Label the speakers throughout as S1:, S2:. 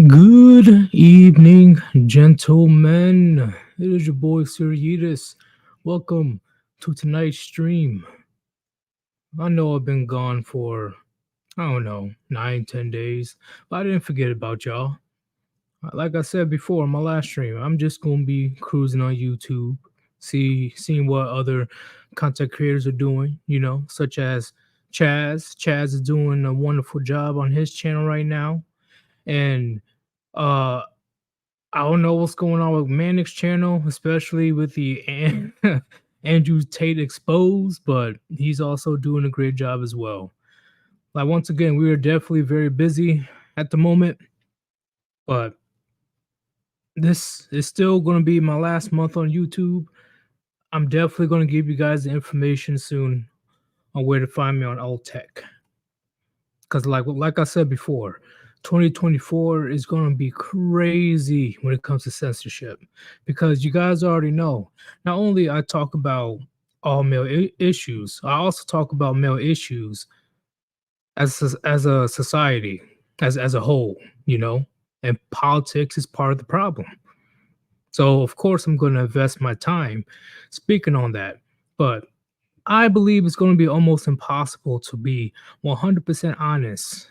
S1: Good evening, gentlemen. It is your boy Sir Yeetus. Welcome to tonight's stream. I know I've been gone for, I don't know, 9, 10 days, but I didn't forget about y'all. Like I said before in my last stream, I'm just gonna be cruising on YouTube, seeing what other content creators are doing, such as Chaz. Chaz is doing a wonderful job on his channel right now. And uh I don't know what's going on with Manic's channel, especially with the Andrew Tate exposed, but he's also doing a great job as well. Like once again, we are definitely very busy at the moment, but this is still going to be my last month on YouTube. I'm definitely going to give you guys the information soon on where to find me on Alt Tech. Because like I said before, 2024 is going to be crazy when it comes to censorship, because you guys already know, not only I talk about all male issues, I also talk about male issues as a society, as a whole, and politics is part of the problem. So of course I'm going to invest my time speaking on that, but I believe it's going to be almost impossible to be 100% honest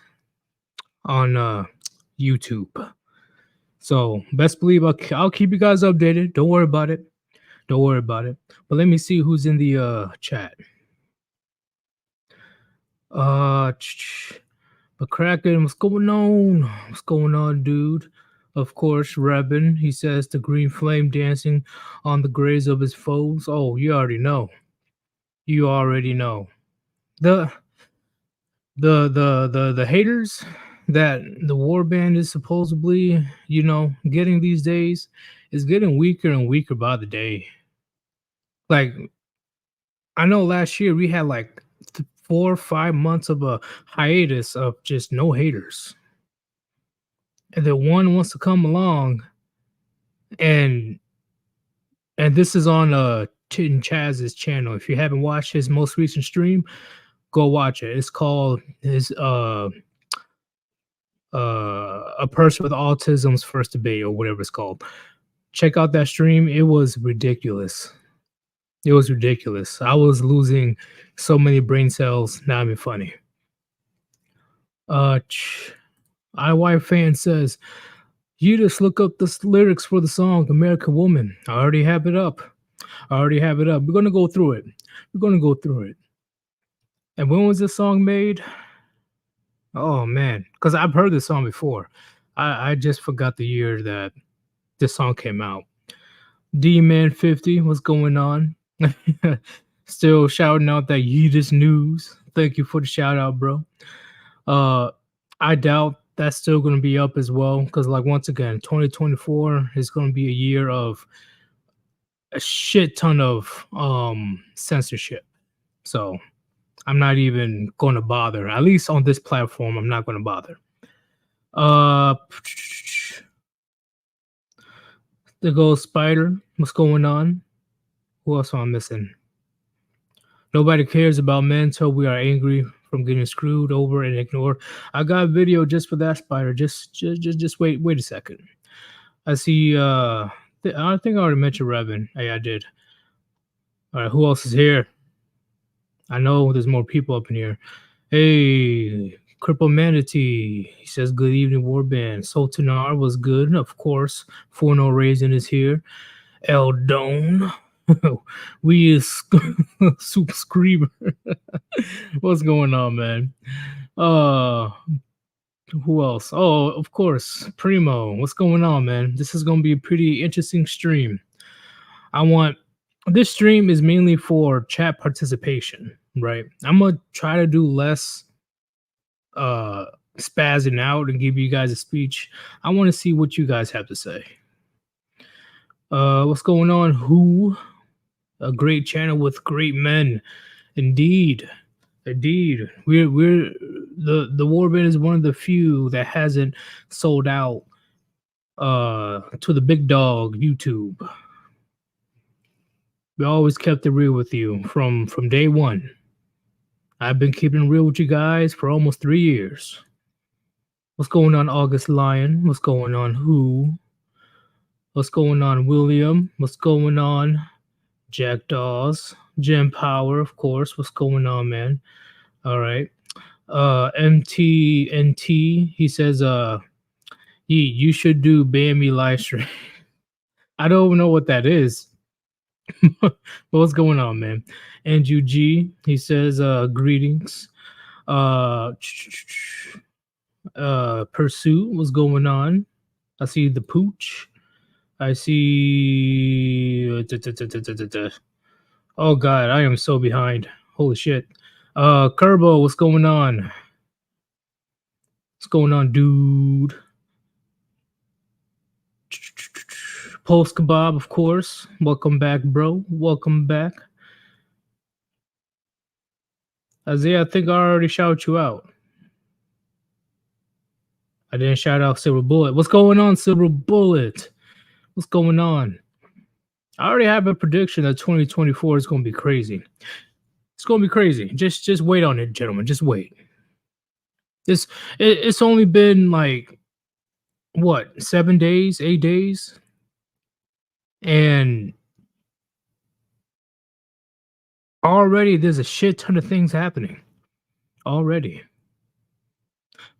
S1: on YouTube. So best believe I'll keep you guys updated. Don't worry about it. Don't worry about it. But let me see who's in the chat. But Kraken, what's going on? What's going on, dude? Of course, Rebin. He says the green flame dancing on the graves of his foes. Oh, you already know. You already know. The the haters that the war band is supposedly, getting these days is getting weaker and weaker by the day. Like I know last year we had like 4 or 5 months of a hiatus of just no haters. And then one wants to come along and this is on Tin Chaz's channel. If you haven't watched his most recent stream, go watch it. It's called his a person with autism's first debate or whatever it's called. Check out that stream. It was ridiculous. It was ridiculous. I was losing so many brain cells. Not even funny. IY fan says, you just look up the lyrics for the song American Woman. I already have it up. We're gonna go through it. And when was this song made? Oh man, because I've heard this song before. I just forgot the year that this song came out. D-Man 50, what's going on? Still shouting out that Yeetus news. Thank you for the shout out, bro. I doubt that's still going to be up as well, because like once again, 2024 is going to be a year of a shit ton of censorship. So I'm not even going to bother. At least on this platform, I'm not going to bother. The Ghost Spider, what's going on? Who else am I missing? Nobody cares about men till we are angry from getting screwed over and ignored. I got a video just for that, Spider. Just wait a second. I see. I think I already mentioned Revan. Hey, I did. All right, who else is here? I know there's more people up in here. Hey, Cripple Manatee. He says, good evening, Warband. Sultanar was good, of course. For No Raisin is here. Eldon. We is Super Screamer. What's going on, man? Who else? Oh, of course, Primo. What's going on, man? This is gonna be a pretty interesting stream. This stream is mainly for chat participation, right? I'm gonna try to do less spazzing out and give you guys a speech. I want to see what you guys have to say. What's going on? Who? A great channel with great men. Indeed. We're the Warband is one of the few that hasn't sold out to the big dog YouTube. We always kept it real with you from day one. I've been keeping it real with you guys for almost 3 years. What's going on, August Lion? What's going on, Who? What's going on, William? What's going on, Jack Dawes? Jim Power, of course. What's going on, man? All right. MTNT, he says, you should do Bambi live stream. I don't know what that is. But what's going on, man? Andrew G, he says, greetings. Uh, Pursuit, what's going on? I see the pooch. I see. Oh God, I am so behind. Holy shit. Kerbo, what's going on? What's going on, dude? Post Kebab, of course. Welcome back, bro. Welcome back. Isaiah, I think I already shouted you out. I didn't shout out Silver Bullet. What's going on, Silver Bullet? What's going on? I already have a prediction that 2024 is going to be crazy. It's going to be crazy. Just wait on it, gentlemen. Just wait. It's only been like what, 7 days, 8 days, and already there's a shit ton of things happening already.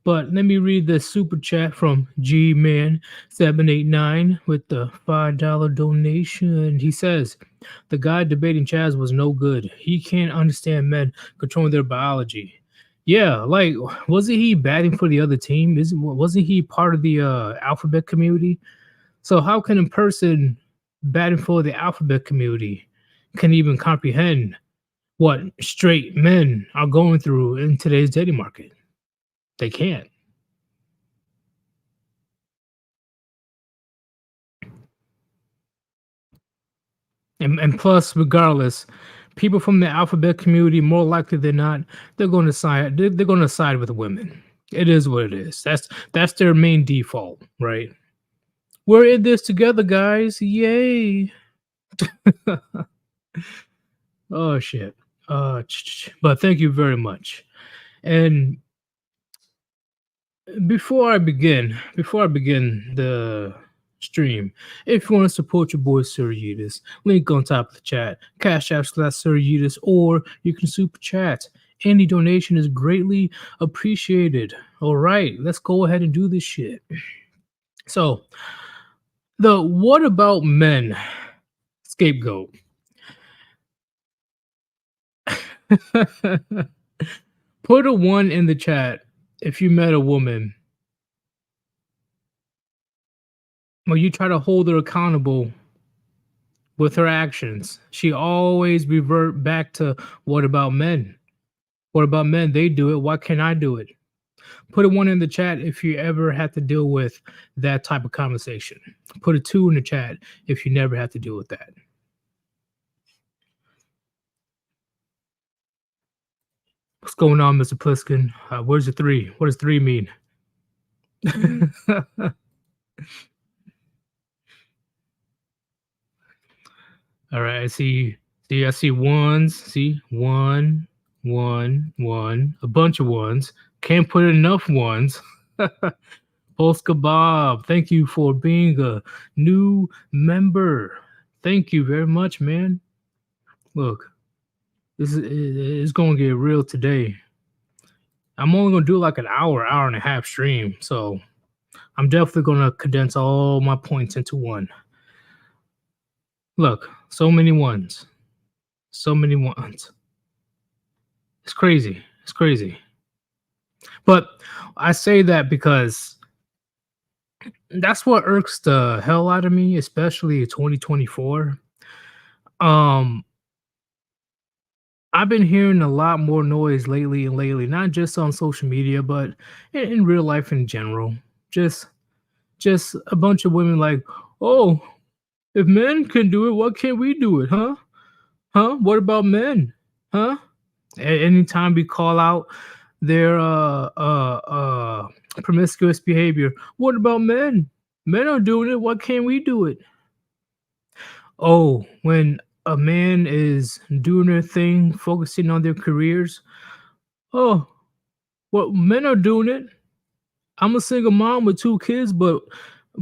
S1: But let me read this super chat from Gman789 with the $5 donation. He says, the guy debating Chaz was no good. He can't understand men controlling their biology. Yeah, like, wasn't he batting for the other team? Wasn't he part of the alphabet community? So how can a person batting for the alphabet community can even comprehend what straight men are going through in today's dating market? They can't. And plus, regardless, people from the alphabet community, more likely than not, they're going to side. They're going to side with women. It is what it is. That's their main default, right? We're in this together, guys. Yay! Oh shit. But thank you very much. And before I begin the stream, if you want to support your boy Sir Yeetus, link on top of the chat, Cash App / Sir Yeetus, or you can super chat. Any donation is greatly appreciated. All right, let's go ahead and do this shit. So, the what about men scapegoat. Put a 1 in the chat if you met a woman or you try to hold her accountable with her actions. She always revert back to, what about men? What about men? They do it. Why can't I do it? Put a 1 in the chat if you ever had to deal with that type of conversation. Put a 2 in the chat if you never had to deal with that. What's going on, Mr. Pliskin? Where's the 3? What does 3 mean? All right, I see, I see ones. See, 1, 1, 1, a bunch of ones. Can't put enough ones. Post Kebab, thank you for being a new member. Thank you very much, man. Look, this is it's gonna get real today. I'm only gonna do like an hour and a half stream, so I'm definitely gonna condense all my points into one. Look, so many ones. So many ones. It's crazy. It's crazy. But I say that because that's what irks the hell out of me, especially 2024. I've been hearing a lot more noise lately, not just on social media, but in real life in general. Just a bunch of women like, oh, if men can do it, what can't we do it, huh? Huh? What about men? Huh? Anytime we call out their promiscuous behavior, what about men? Men are doing it. Why can't we do it? Oh, when a man is doing their thing, focusing on their careers, oh, well, men are doing it. I'm a single mom with 2 kids, but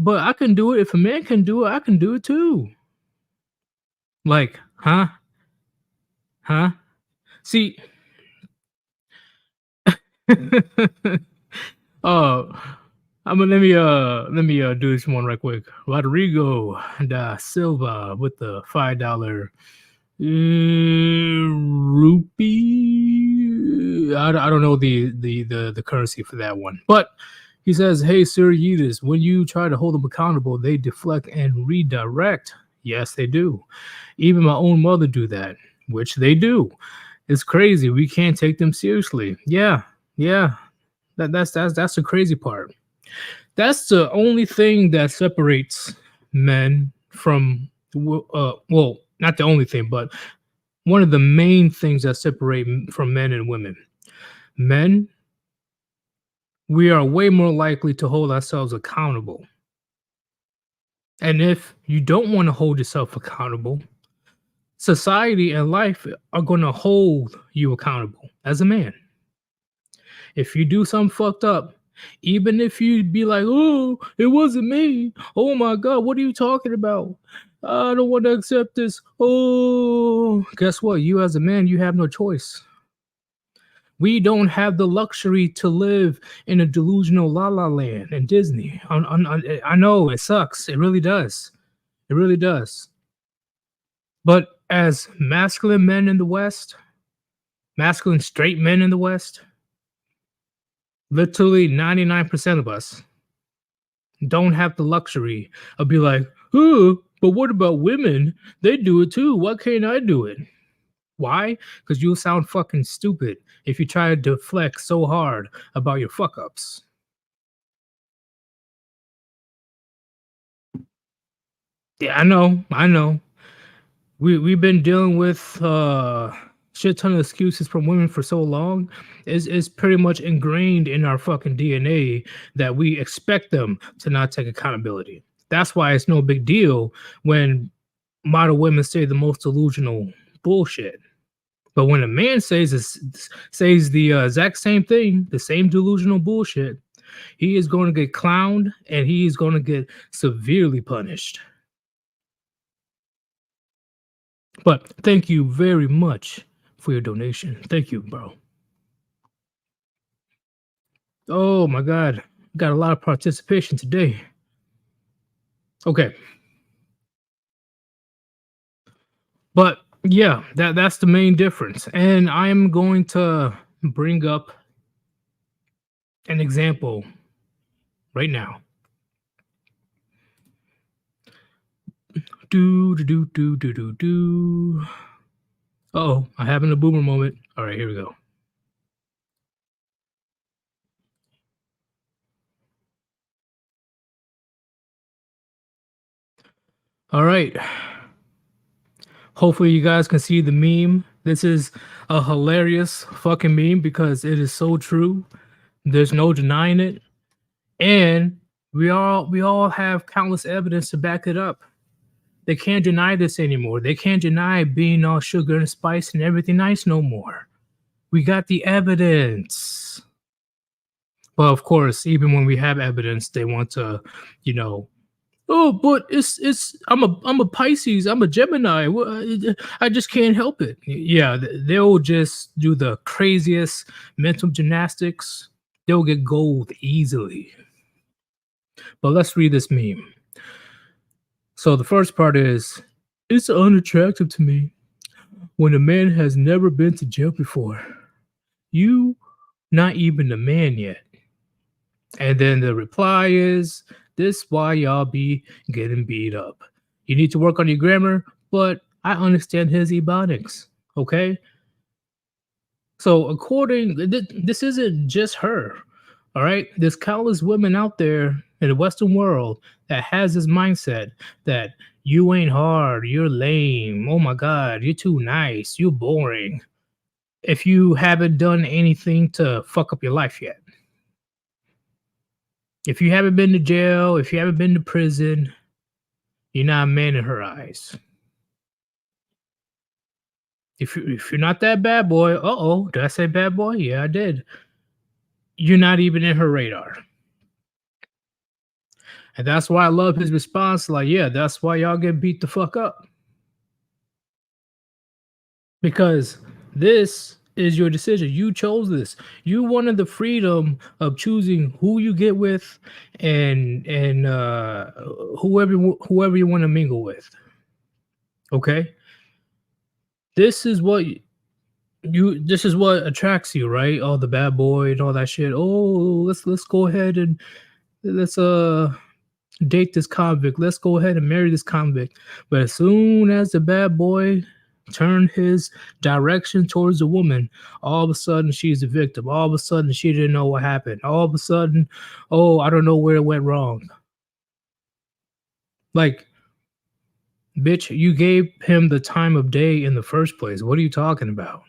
S1: I can do it. If a man can do it, I can do it too. Like, huh? Huh? See, uh, let me do this one right quick. Rodrigo da Silva with the $5 rupee. I don't know the currency for that one, but he says, "Hey, Sir Yeetus, when you try to hold them accountable, they deflect and redirect. Yes, they do. Even my own mother do that, which they do. It's crazy. We can't take them seriously. Yeah, yeah. That's the crazy part. That's the only thing that separates men from well, not the only thing, but one of the main things that separate from men and women. Men, we are way more likely to hold ourselves accountable. And if you don't want to hold yourself accountable, society and life are going to hold you accountable as a man. If you do something fucked up, even if you be like, "Oh, it wasn't me. Oh my god, what are you talking about? I don't want to accept this." Oh, guess what? You as a man, you have no choice. We don't have the luxury to live in a delusional la la land in Disney. I know it sucks. It really does. It really does. But as masculine men in the West, masculine straight men in the West, literally 99% of us don't have the luxury of be like, oh, but what about women? They do it too. Why can't I do it? Why? Because you'll sound fucking stupid if you try to deflect so hard about your fuck ups. Yeah, I know. I know. We've been dealing with shit ton of excuses from women for so long. Is pretty much ingrained in our fucking DNA that we expect them to not take accountability. That's why it's no big deal when model women say the most delusional bullshit. But when a man says the exact same thing, the same delusional bullshit, he is going to get clowned and he is going to get severely punished. But thank you very much for your donation. Thank you, bro. Oh my god, got a lot of participation today. Okay, but yeah, that's the main difference. And I'm going to bring up an example right now. Do. Oh, I'm having a boomer moment. All right, here we go. All right. Hopefully, you guys can see the meme. This is a hilarious fucking meme because it is so true. There's no denying it. And we all have countless evidence to back it up. They can't deny this anymore. They can't deny being all sugar and spice and everything nice no more. We got the evidence. But of course, even when we have evidence, they want to, you know, oh, but it's I'm a Pisces, I'm a Gemini. I just can't help it. Yeah, they'll just do the craziest mental gymnastics. They'll get gold easily. But let's read this meme. So the first part is, it's unattractive to me when a man has never been to jail before. You not even a man yet. And then the reply is, this why y'all be getting beat up. You need to work on your grammar, but I understand his ebonics. Okay? So this isn't just her. All right? There's countless women out there in the Western world that has this mindset that you ain't hard, you're lame. Oh my God, you're too nice, you're boring. If you haven't done anything to fuck up your life yet. If you haven't been to jail, if you haven't been to prison, you're not a man in her eyes. If you're not that bad boy, uh-oh, did I say bad boy? Yeah, I did. You're not even in her radar. And that's why I love his response. Like, yeah, that's why y'all get beat the fuck up. Because this is your decision. You chose this. You wanted the freedom of choosing who you get with and whoever you want to mingle with. Okay? This is what this is what attracts you, right? Oh, the bad boy and all that shit. Oh, let's go ahead and let's date this convict. Let's go ahead and marry this convict. But as soon as the bad boy turned his direction towards the woman, all of a sudden she's a victim. All of a sudden she didn't know what happened. All of a sudden, oh, I don't know where it went wrong. Like, bitch, you gave him the time of day in the first place. What are you talking about?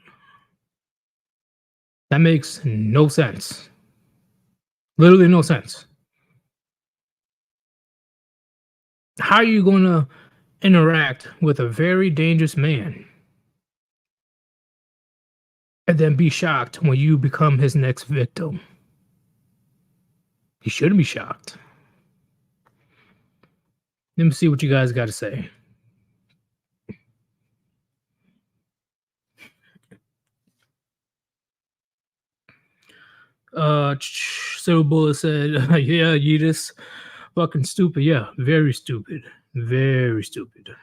S1: That makes no sense. Literally no sense. How are you going to interact with a very dangerous man and then be shocked when you become his next victim? You shouldn't be shocked. Let me see what you guys got to say. Silver Bullet said, yeah, you just fucking stupid. Yeah, very stupid. Very stupid.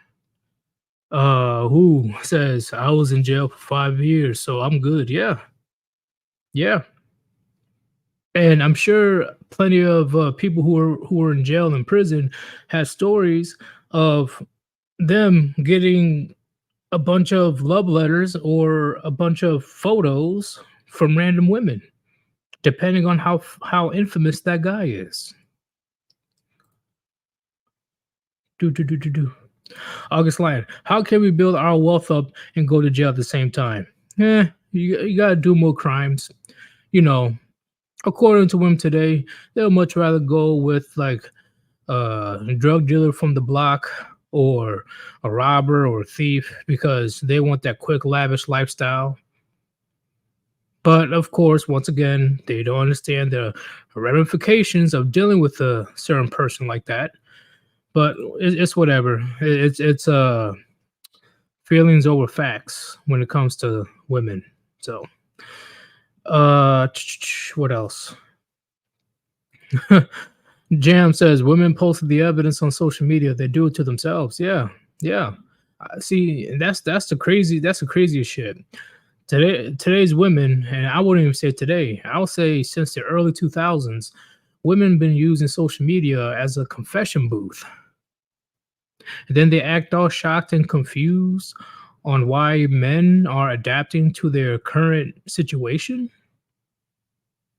S1: Who says I was in jail for 5 years, so I'm good. Yeah. Yeah. And I'm sure plenty of people who are in jail and prison had stories of them getting a bunch of love letters or a bunch of photos from random women, depending on how infamous that guy is. Do. August Lion, how can we build our wealth up and go to jail at the same time? You gotta do more crimes. You know, according to women today, they'll much rather go with like a drug dealer from the block or a robber or a thief because they want that quick, lavish lifestyle. But of course, once again, they don't understand the ramifications of dealing with a certain person like that. But it's whatever. It's feelings over facts when it comes to women. So, what else? Jam says women posted the evidence on social media. They do it to themselves. Yeah, yeah. See, that's the craziest shit. Today's women, and I wouldn't even say today. I would say since the early 2000s, women been using social media as a confession booth. And then they act all shocked and confused on why men are adapting to their current situation.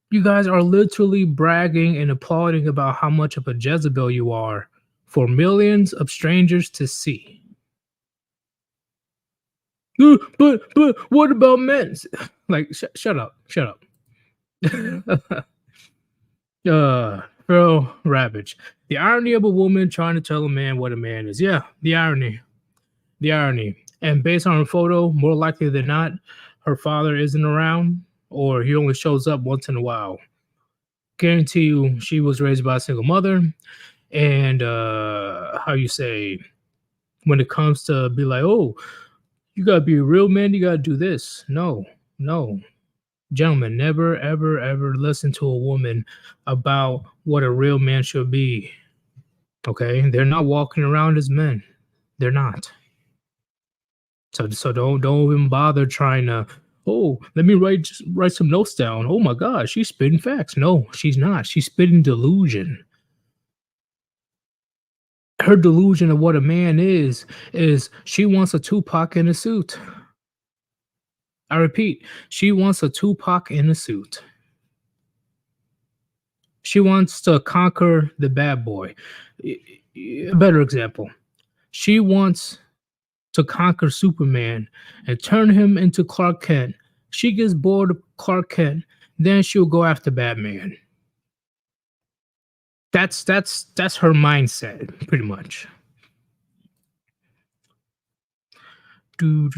S1: You guys are literally bragging and applauding about how much of a Jezebel you are for millions of strangers to see. But what about men? Like, shut up, shut up. Phil Ravage. The irony of a woman trying to tell a man what a man is. Yeah, the irony. The irony. And based on her photo, more likely than not, her father isn't around or he only shows up once in a while. Guarantee you she was raised by a single mother. And how you say, when it comes to be like, oh, you gotta be a real man, you gotta do this. No, no. Gentlemen, never, ever, ever listen to a woman about what a real man should be. Okay? They're not walking around as men. They're not. So don't even bother trying to, oh, let me write some notes down. Oh my god, she's spitting facts. No, she's not. She's spitting delusion. Her delusion of what a man is she wants a Tupac in a suit. I repeat, she wants a Tupac in a suit. She wants to conquer the bad boy. A better example, she wants to conquer Superman and turn him into Clark Kent. She gets bored of Clark Kent, then she'll go after Batman. That's her mindset, pretty much. Do.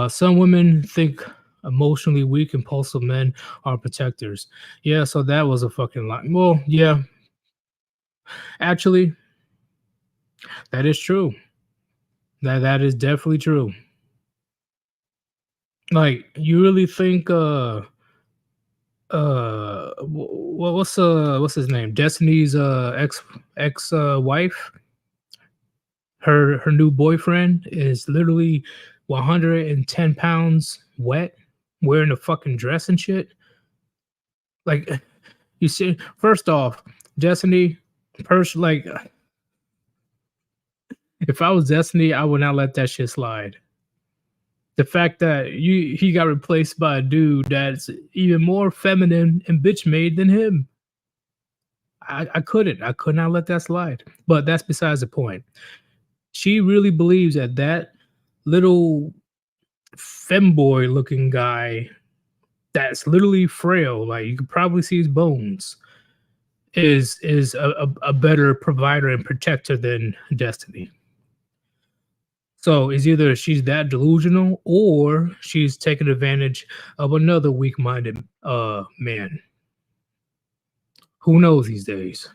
S1: Some women think Emotionally weak, impulsive men are protectors. Yeah, so that was a fucking lie. Well, yeah, actually, that is true. That is definitely true. Like, you really think what's his name? Destiny's ex wife, her new boyfriend is literally 110 pounds wet, wearing a fucking dress and shit. Like, you see, first off, Destiny, person, like, if I was Destiny, I would not let that shit slide. The fact that he got replaced by a dude that's even more feminine and bitch made than him. I couldn't. I could not let that slide. But that's besides the point. She really believes that that little femboy looking guy that's literally frail, like you could probably see his bones, is a better provider and protector than Destiny. So it's either she's that delusional or she's taking advantage of another weak-minded man. Who knows these days?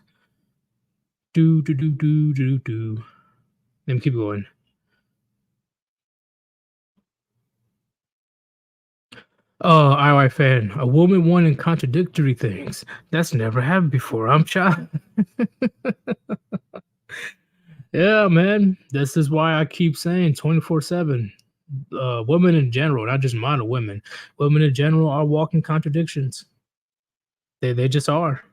S1: Do do do do do do. Let me keep going. Oh, IY fan. A woman wanting contradictory things. That's never happened before. I'm shocked. Yeah, man. This is why I keep saying 24/7. Women in general, not just modern women. Women in general are walking contradictions. They just are.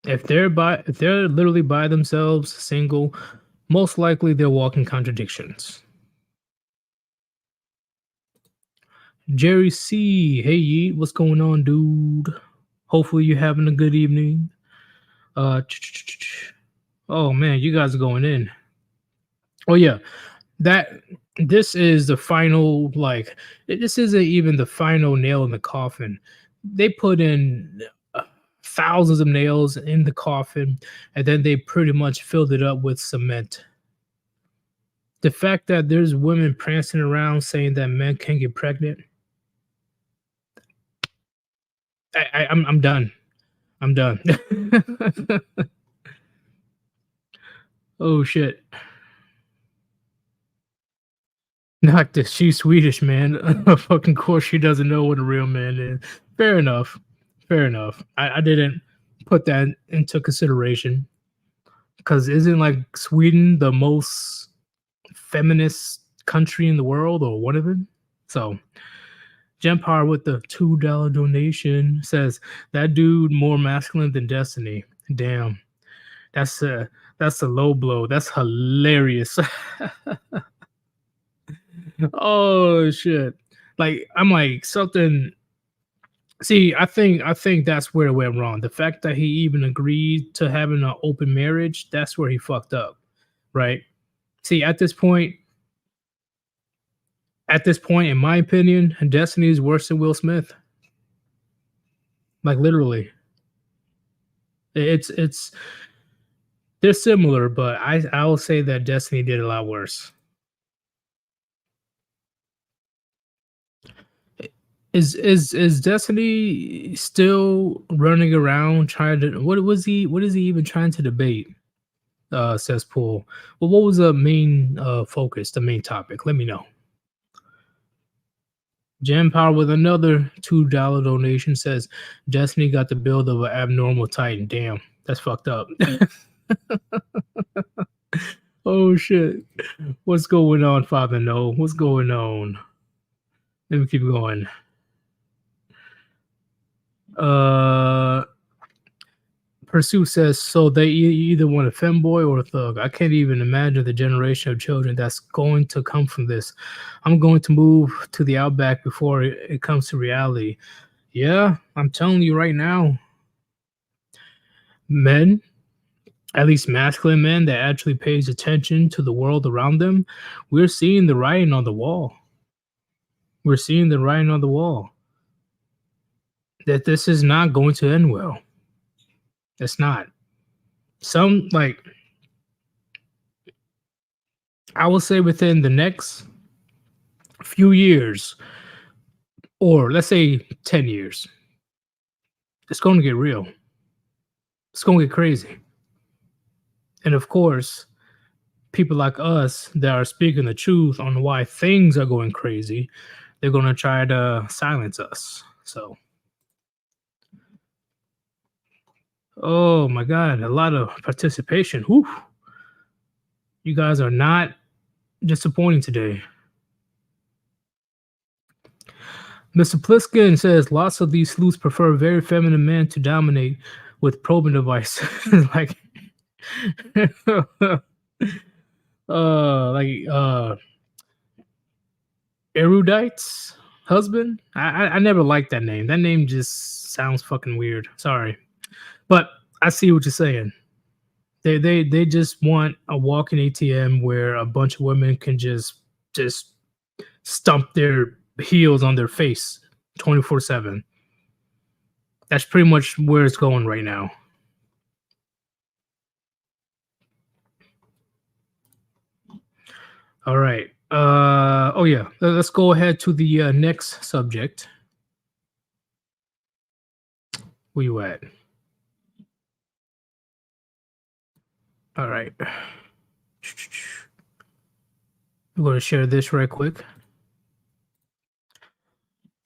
S1: If they're literally by themselves, single, most likely they're walking contradictions. Jerry C. Hey Yeet, what's going on, dude? Hopefully you're having a good evening. Oh man, you guys are going in. Oh yeah, that this is the final, like, this isn't even the final nail in the coffin. They put in thousands of nails in the coffin, and then they pretty much filled it up with cement. The fact that there's women prancing around saying that men can't get pregnant, I'm done. I'm done. Oh shit. Not this. She's Swedish, man. Of fucking course she doesn't know what a real man is. Fair enough. Fair enough. I didn't put that into consideration because isn't like Sweden the most feminist country in the world or one of them? So Jempar with the $2 donation says that dude more masculine than Destiny. Damn, that's a low blow. That's hilarious. Oh shit! Like I'm like something. See, I think that's where it went wrong. The fact that he even agreed to having an open marriage, that's where he fucked up, right? See, at this point, in my opinion, Destiny is worse than Will Smith. Like literally, it's they're similar, but I will say that Destiny did a lot worse. Is Destiny still running around trying to what is he even trying to debate? Says Pool. Well, what was the main focus, the main topic? Let me know. Jam Power with another $2 donation says Destiny got the build of an abnormal Titan. Damn, that's fucked up. Oh shit. What's going on, Father No? What's going on? Let me keep going. Uh Pursuit says, so they either want a femboy or a thug. I can't even imagine the generation of children that's going to come from this. I'm going to move to the outback before it comes to reality. Yeah, I'm telling you right now, men, at least masculine men that actually pays attention to the world around them, we're seeing the writing on the wall. We're seeing the writing on the wall that this is not going to end well. It's not. Some like I will say within the next few years, or let's say 10 years, it's going to get real. It's going to get crazy. And of course, people like us that are speaking the truth on why things are going crazy, they're going to try to silence us. So, oh my God, a lot of participation. Whew. You guys are not disappointing today. Mr. Pliskin says lots of these sleuths prefer very feminine men to dominate with probing device. like, like Erudite's husband. I never liked that name. That name just sounds fucking weird. Sorry, but I see what you're saying. They just want a walking ATM where a bunch of women can just stump their heels on their face 24/7. That's pretty much where it's going right now. All right. Oh yeah. Let's go ahead to the next subject. Where you at? All right. I'm going to share this right quick.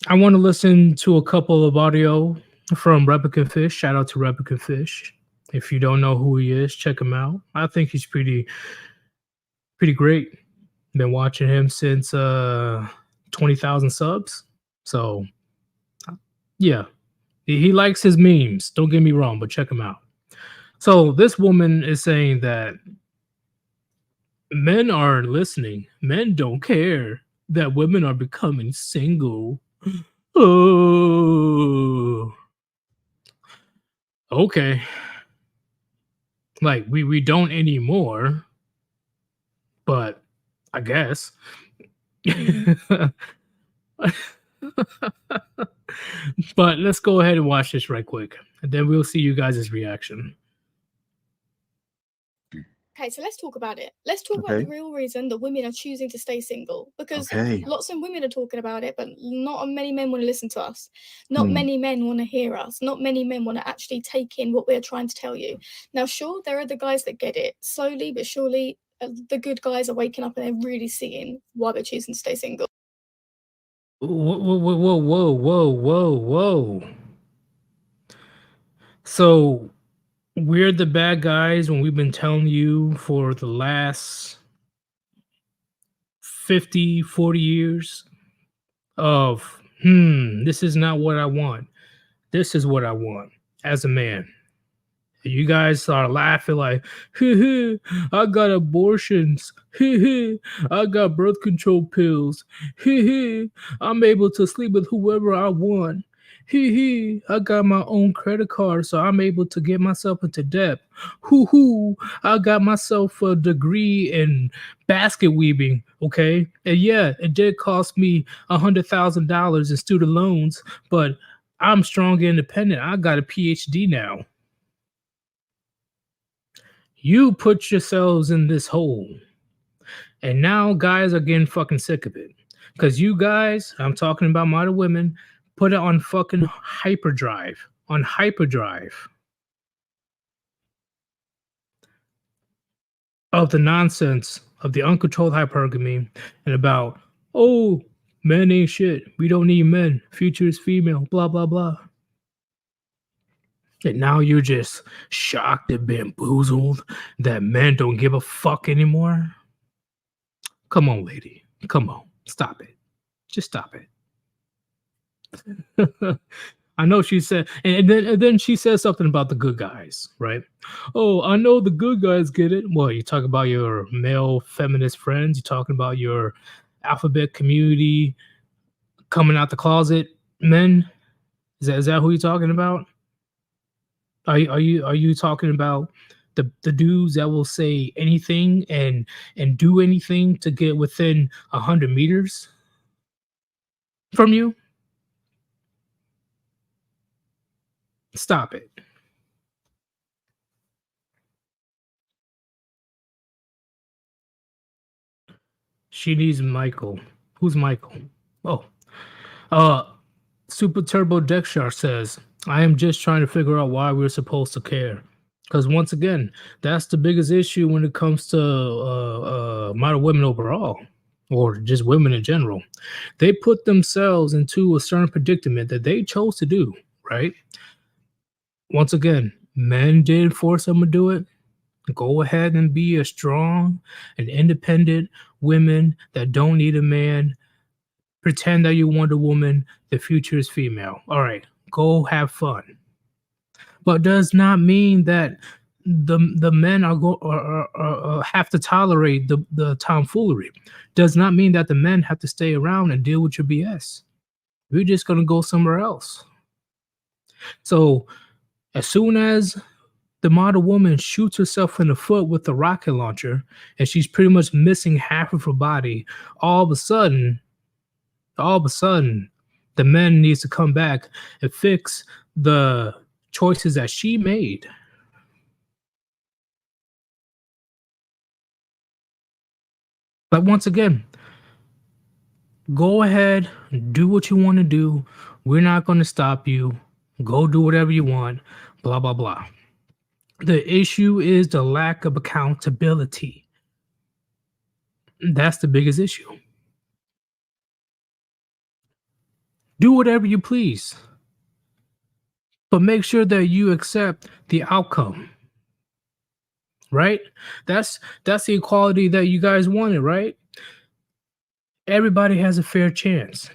S1: I want to listen to a couple of audio from Replicant Fish. Shout out to Replicant Fish. If you don't know who he is, check him out. I think he's pretty great. Been watching him since 20,000 subs. So yeah, he likes his memes. Don't get me wrong, but check him out. So this woman is saying that men are listening. Men don't care that women are becoming single. Oh, okay. Like we don't anymore, but I guess. But let's go ahead and watch this right quick, and then we'll see you guys' reaction.
S2: Okay, so let's talk about it. Let's talk about the real reason that women are choosing to stay single. Because lots of women are talking about it, but not many men want to listen to us. Not many men want to hear us. Not many men want to actually take in what we're trying to tell you. Now, sure, there are the guys that get it. Slowly but surely, the good guys are waking up and they're really seeing why they're choosing to stay single.
S1: Whoa, whoa, whoa, whoa, whoa, whoa, whoa. So we're the bad guys when we've been telling you for the last 50, 40 years of, this is not what I want. This is what I want as a man. You guys are laughing like, I got abortions. I got birth control pills. I'm able to sleep with whoever I want. I got my own credit card, so I'm able to get myself into debt. I got myself a degree in basket weaving. Okay, and yeah, it did cost me $100,000 in student loans, but I'm strong and independent. I got a PhD now. You put yourselves in this hole. And now guys are getting fucking sick of it. Because you guys, I'm talking about modern women, put it on fucking hyperdrive. On hyperdrive. Of the nonsense of the uncontrolled hypergamy and about, oh, men ain't shit. We don't need men. Future is female. Blah, blah, blah. And now you're just shocked and bamboozled that men don't give a fuck anymore. Come on, lady. Come on. Stop it. Just stop it. I know she said, and then she says something about the good guys, right? Oh, I know the good guys get it. Well, you talk about your male feminist friends. You talking about your alphabet community coming out the closet men. Is that who you're talking about? Are you talking about the dudes that will say anything and do anything to get within 100 meters from you? Stop it. She needs Michael. Who's Michael? Oh, uh, Super Turbo Dexter says, I am just trying to figure out why we're supposed to care. Because once again, that's the biggest issue when it comes to modern women overall, or just women in general. They put themselves into a certain predicament that they chose to do, right? Once again, men did force them to do it. Go ahead and be a strong and independent women that don't need a man. Pretend that you Wonder Woman. The future is female. All right, go have fun. But does not mean that the men have to tolerate the tomfoolery. Does not mean that the men have to stay around and deal with your BS. We're just gonna go somewhere else. So as soon as the model woman shoots herself in the foot with the rocket launcher and she's pretty much missing half of her body, all of a sudden, the man needs to come back and fix the choices that she made. But once again, go ahead, do what you want to do. We're not going to stop you. Go do whatever you want, blah, blah, blah. The issue is the lack of accountability. That's the biggest issue. Do whatever you please, but make sure that you accept the outcome. Right? That's the equality that you guys wanted, right? Everybody has a fair chance.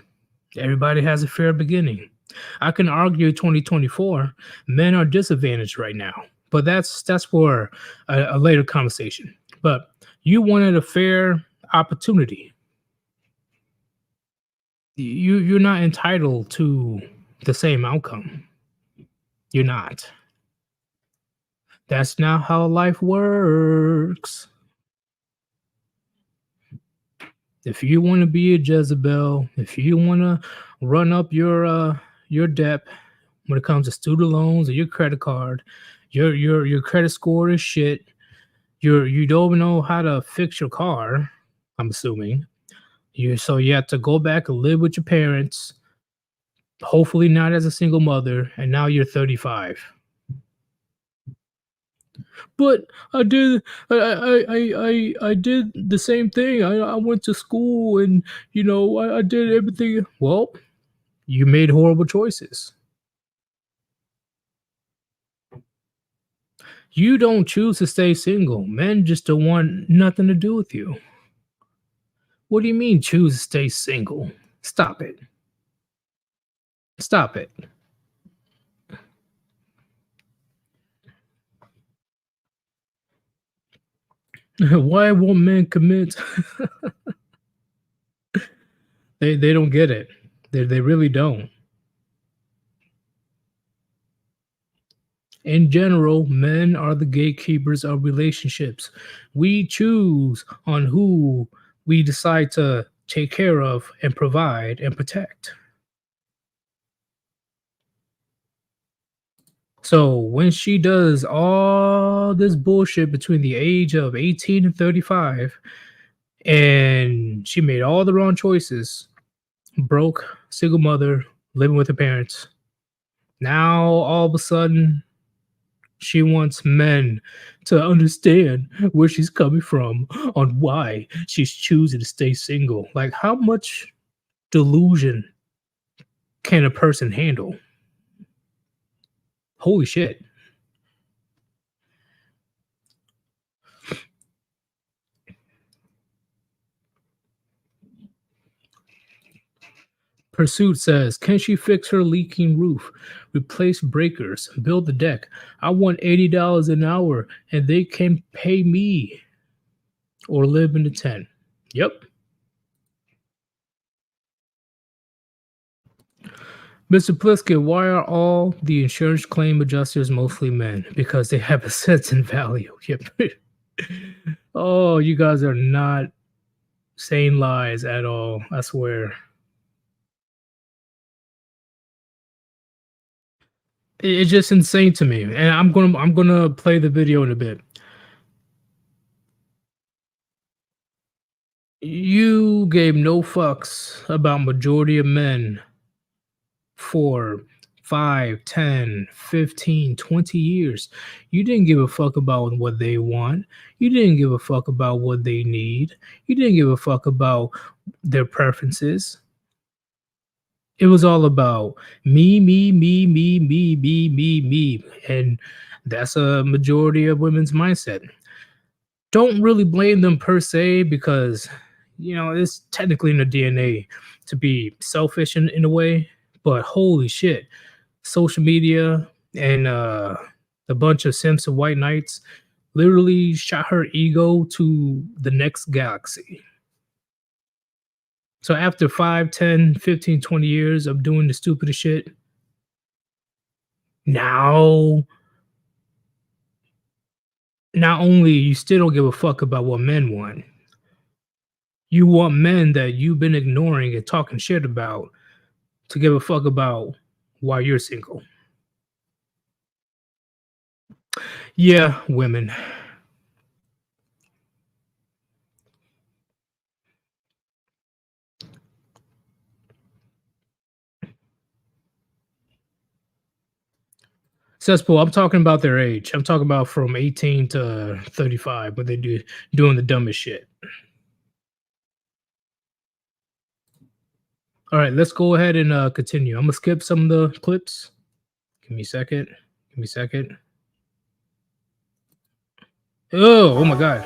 S1: Everybody has a fair beginning. I can argue 2024, men are disadvantaged right now, but that's for a later conversation. But you wanted a fair opportunity. You're not entitled to the same outcome. You're not. That's not how life works. If you want to be a Jezebel, if you want to run up your debt when it comes to student loans or your credit card, your credit score is shit. You don't know how to fix your car, I'm assuming. You have to go back and live with your parents, hopefully not as a single mother, and now you're 35. But I did the same thing. I went to school and I did everything. Well, you made horrible choices. You don't choose to stay single. Men just don't want nothing to do with you. What do you mean choose to stay single? Stop it. Stop it. Why won't men commit? They don't get it. They really don't. In general, men are the gatekeepers of relationships. We choose on who we decide to take care of and provide and protect. So when she does all this bullshit between the age of 18 and 35, and she made all the wrong choices, broke, single mother, living with her parents. Now all of a sudden, she wants men to understand where she's coming from on why she's choosing to stay single. Like, how much delusion can a person handle? Holy shit. Pursuit says, can she fix her leaking roof, replace breakers, build the deck? I want $80 an hour and they can pay me or live in the tent. Yep. Mr. Pliskett, why are all the insurance claim adjusters mostly men? Because they have a sense in value. Yep. Oh, you guys are not saying lies at all. I swear. It's just insane to me, and I'm gonna play the video in a bit. You gave no fucks about majority of men for 5, 10, 15, 20 years. You didn't give a fuck about what they want. You didn't give a fuck about what they need. You didn't give a fuck about their preferences. It was all about me, me, me, me, me, me, me, me. And that's a majority of women's mindset. Don't really blame them per se because, it's technically in the DNA to be selfish in a way. But holy shit, social media and a bunch of Simps and White Knights literally shot her ego to the next galaxy. So after 5, 10, 15, 20 years of doing the stupidest shit, now not only you still don't give a fuck about what men want, you want men that you've been ignoring and talking shit about to give a fuck about why you're single. Yeah, women. Cesspool, I'm talking about their age. I'm talking about from 18 to 35, but they doing the dumbest shit. All right, let's go ahead and continue. I'm gonna skip some of the clips. Give me a second. Give me a second. Oh my god.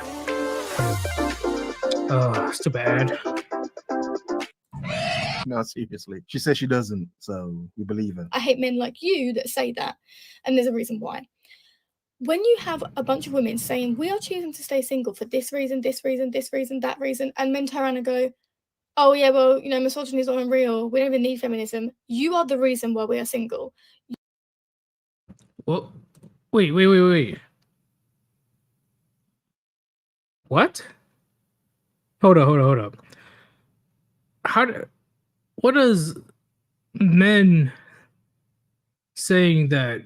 S1: Oh, it's too bad.
S3: No, seriously. She says she doesn't, so we believe her.
S2: I hate men like you that say that, and there's a reason why. When you have a bunch of women saying, we are choosing to stay single for this reason, this reason, this reason, that reason, and men turn around and go, oh yeah, well, misogyny is not unreal. We don't even need feminism. You are the reason why we are single.
S1: Well, wait. What? Hold up. What does men saying that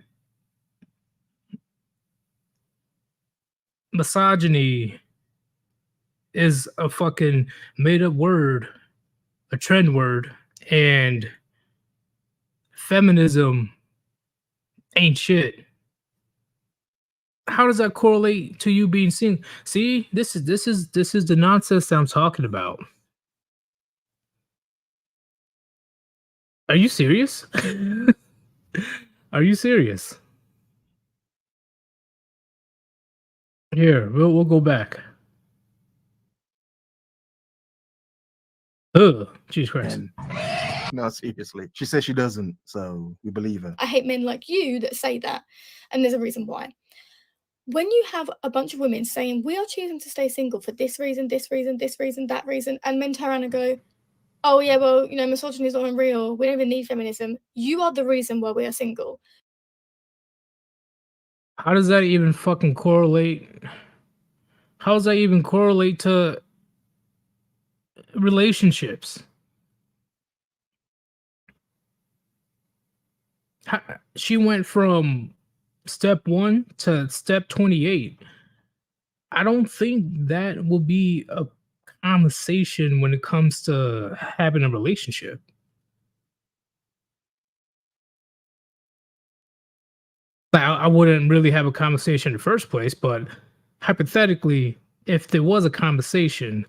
S1: misogyny is a fucking made up word, a trend word, and feminism ain't shit? How does that correlate to you being single? See, this is the nonsense that I'm talking about. Are you serious? Are you serious? Here, we'll go back. Ugh, Jesus Christ.
S3: No, seriously. She says she doesn't, so we believe her.
S2: I hate men like you that say that, and there's a reason why. When you have a bunch of women saying, we are choosing to stay single for this reason, this reason, this reason, that reason, and men turn around and go, oh yeah, well, misogyny is not unreal. We don't even need feminism. You are the reason why we are single.
S1: How does that even fucking correlate? How does that even correlate to relationships? She went from step 1 to step 28. I don't think that will be a conversation when it comes to having a relationship. I wouldn't really have a conversation in the first place, but hypothetically, if there was a conversation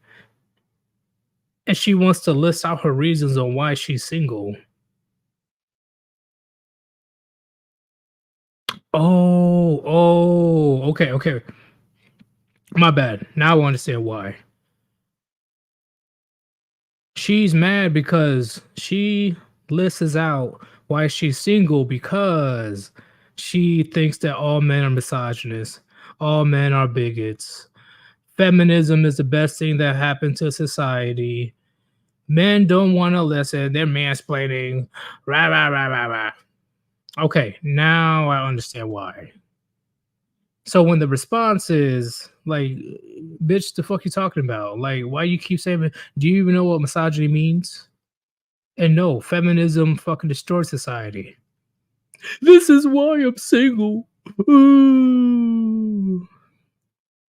S1: and she wants to list out her reasons on why she's single. Okay. My bad. Now I understand why. She's mad because she lists out why she's single because she thinks that all men are misogynists, all men are bigots. Feminism is the best thing that happened to society. Men don't want to listen. They're mansplaining. Rah. Okay, now I understand why. So when the response is like, bitch, the fuck you talking about? Like, why you keep saying, do you even know what misogyny means? And no, feminism fucking destroys society. This is why I'm single. Ooh.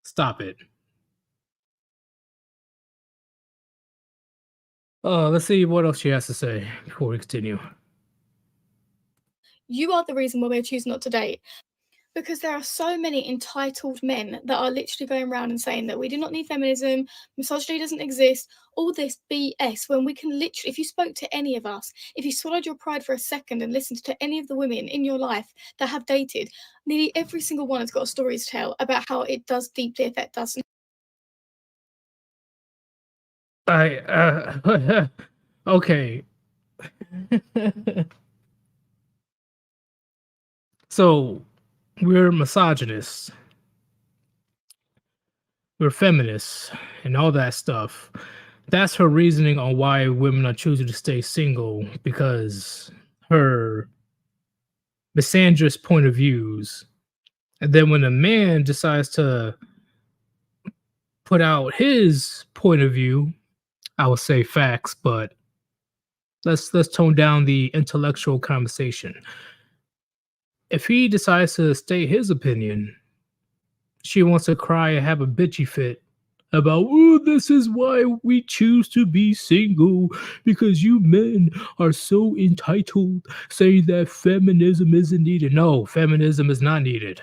S1: Stop it. Let's see what else she has to say before we continue.
S2: You are the reason why we're choosing not to date. Because there are so many entitled men that are literally going around and saying that we do not need feminism, misogyny doesn't exist, all this BS, when we can literally, if you spoke to any of us, if you swallowed your pride for a second and listened to any of the women in your life that have dated, nearly every single one has got a story to tell about how it does deeply affect us.
S1: Okay. So we're misogynists, we're feminists, and all that stuff. That's her reasoning on why women are choosing to stay single, because her misandrous point of views. And then when a man decides to put out his point of view, I would say facts, but let's tone down the intellectual conversation. If he decides to state his opinion, she wants to cry and have a bitchy fit about, oh, this is why we choose to be single, because you men are so entitled, saying that feminism isn't needed. No, feminism is not needed.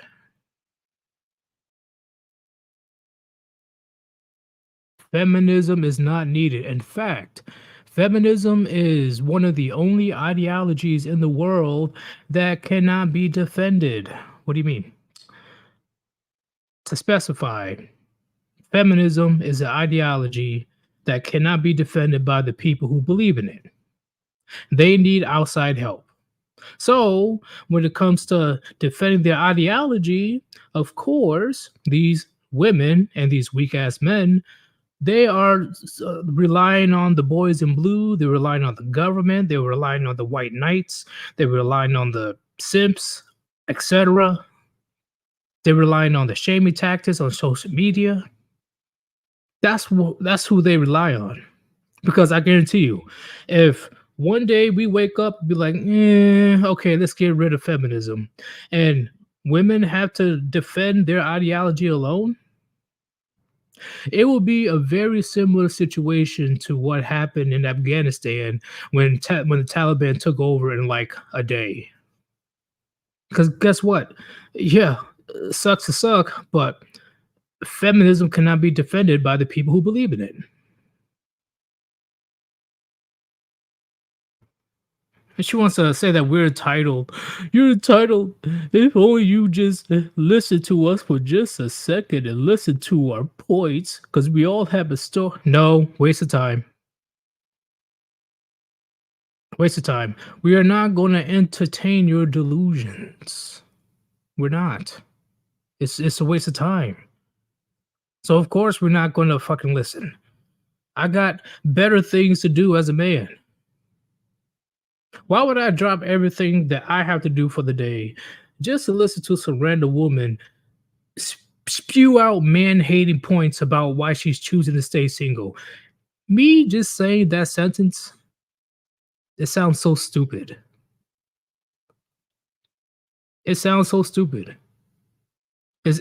S1: Feminism is not needed. In fact, feminism is one of the only ideologies in the world that cannot be defended. What do you mean? To specify, feminism is an ideology that cannot be defended by the people who believe in it. They need outside help. So, when it comes to defending their ideology, of course, these women and these weak ass men, they are relying on the boys in blue. They're relying on the government. They're relying on the white knights. They're relying on the simps, etc. They're relying on the shaming tactics on social media. That's who they rely on. Because I guarantee you, if one day we wake up and be like, okay, let's get rid of feminism, and women have to defend their ideology alone, it will be a very similar situation to what happened in Afghanistan when the Taliban took over in like a day. Because guess what? Yeah, sucks to suck, but feminism cannot be defended by the people who believe in it. And she wants to say that we're entitled. You're entitled. If only you just listen to us for just a second and listen to our points, because we all have a story. No, waste of time. Waste of time. We are not going to entertain your delusions. We're not. It's a waste of time. So of course we're not going to fucking listen. I got better things to do as a man. Why would I drop everything that I have to do for the day just to listen to some random woman spew out man-hating points about why she's choosing to stay single? Me just saying that sentence, it sounds so stupid. It sounds so stupid. It's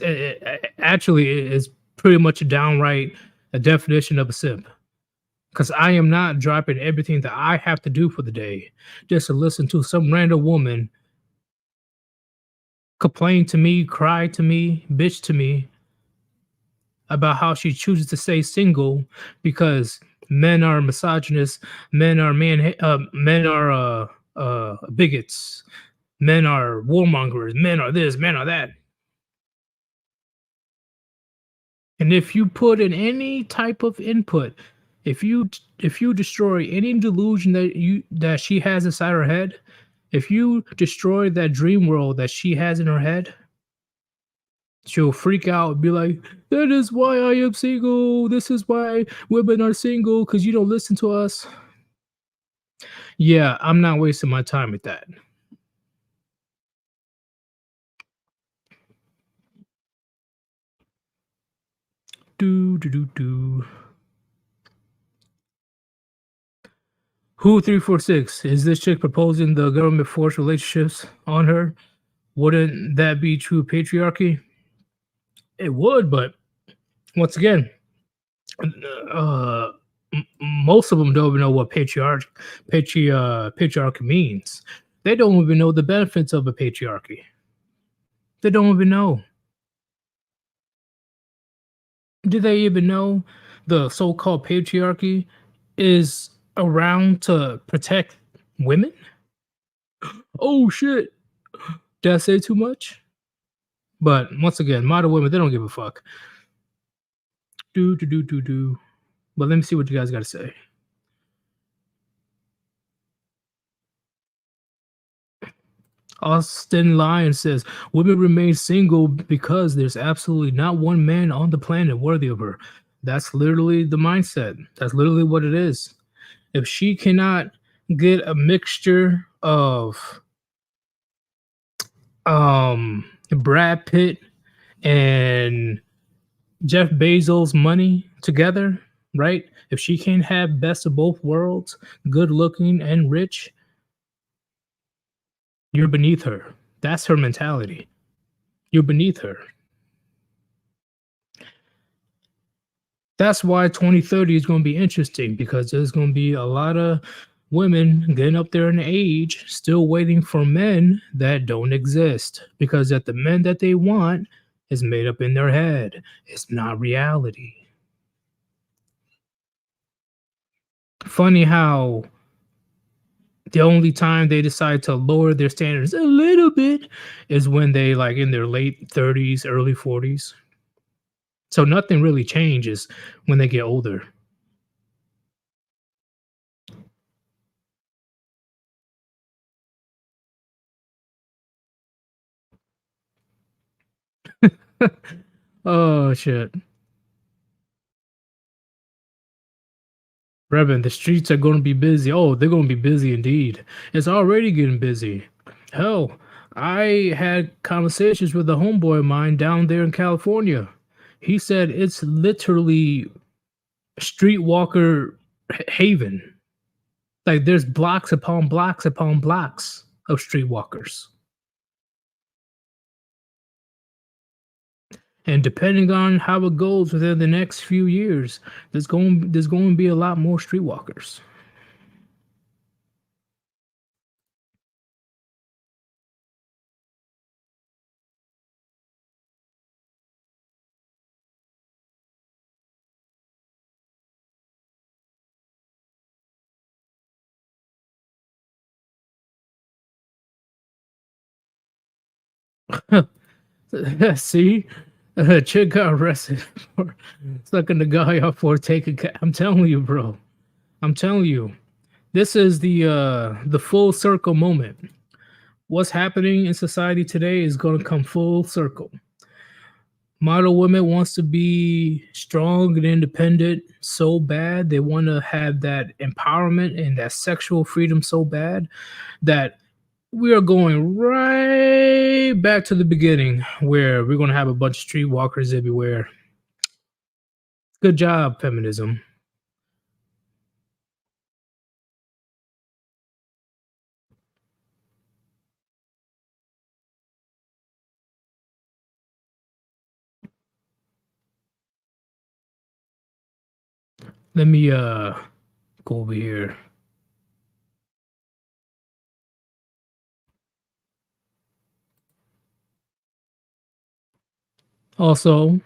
S1: pretty much a downright a definition of a simp. Because I am not dropping everything that I have to do for the day just to listen to some random woman complain to me, cry to me, bitch to me about how she chooses to stay single because men are misogynists, men are bigots, men are warmongers, men are this, men are that. And if you put in any type of input, if you destroy any delusion that she has inside her head, if you destroy that dream world that she has in her head, she'll freak out and be like, that is why I am single. This is why women are single, because you don't listen to us. Yeah, I'm not wasting my time with that. Who 346? Is this chick proposing the government forced relationships on her? Wouldn't that be true patriarchy? It would, but once again, most of them don't even know what patriarchy means. They don't even know the benefits of a patriarchy. They don't even know. Do they even know the so-called patriarchy is around to protect women? Oh shit. Did I say too much? But once again, modern women, they don't give a fuck. Do. But let me see what you guys got to say. Austin Lyon says women remain single because there's absolutely not one man on the planet worthy of her. That's literally the mindset. That's literally what it is. If she cannot get a mixture of Brad Pitt and Jeff Bezos' money together, right? If she can't have best of both worlds, good looking and rich, you're beneath her. That's her mentality. You're beneath her. That's why 2030 is going to be interesting, because there's going to be a lot of women getting up there in age still waiting for men that don't exist, because that the men that they want is made up in their head. It's not reality. Funny how the only time they decide to lower their standards a little bit is when they like in their late 30s, early 40s. So nothing really changes when they get older. Oh shit. Revan, the streets are going to be busy. Oh, they're going to be busy indeed. It's already getting busy. Hell, I had conversations with a homeboy of mine down there in California. He said it's literally streetwalker haven. Like there's blocks upon blocks upon blocks of streetwalkers. And depending on how it goes within the next few years, there's going to be a lot more streetwalkers. See, a chick got arrested for sucking the guy up for taking. I'm telling you, bro. I'm telling you, this is the full circle moment. What's happening in society today is going to come full circle. Model women wants to be strong and independent so bad. They want to have that empowerment and that sexual freedom so bad that we are going right back to the beginning, where we're going to have a bunch of streetwalkers everywhere. Good job, feminism. Let me go over here. Also,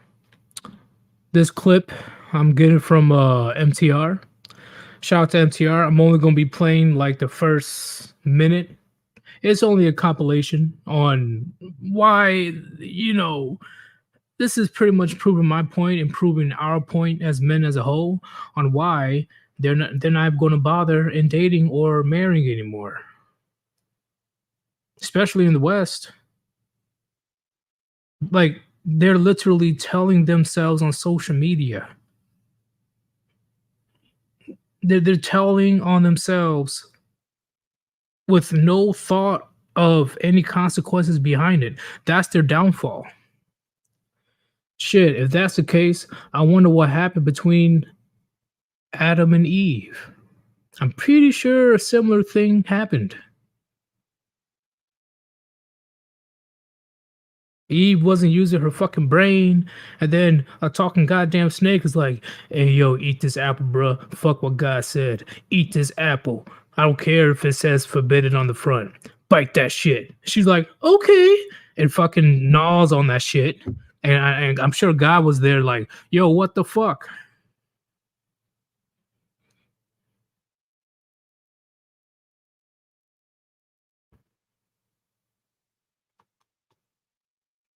S1: this clip I'm getting from MTR. Shout out to MTR. I'm only going to be playing like the first minute. It's only a compilation on why, this is pretty much proving my point and proving our point as men as a whole on why they're not going to bother in dating or marrying anymore, especially in the West. Like they're literally telling themselves on social media. They're telling on themselves with no thought of any consequences behind it. That's their downfall. Shit, if that's the case, I wonder what happened between Adam and Eve. I'm pretty sure a similar thing happened. Eve wasn't using her fucking brain, and then a talking goddamn snake is like, "Hey yo, eat this apple, bruh. Fuck what God said. Eat this apple. I don't care if it says forbidden on the front. Bite that shit." She's like, "Okay," and fucking gnaws on that shit. And I'm sure God was there, like, "Yo, what the fuck?"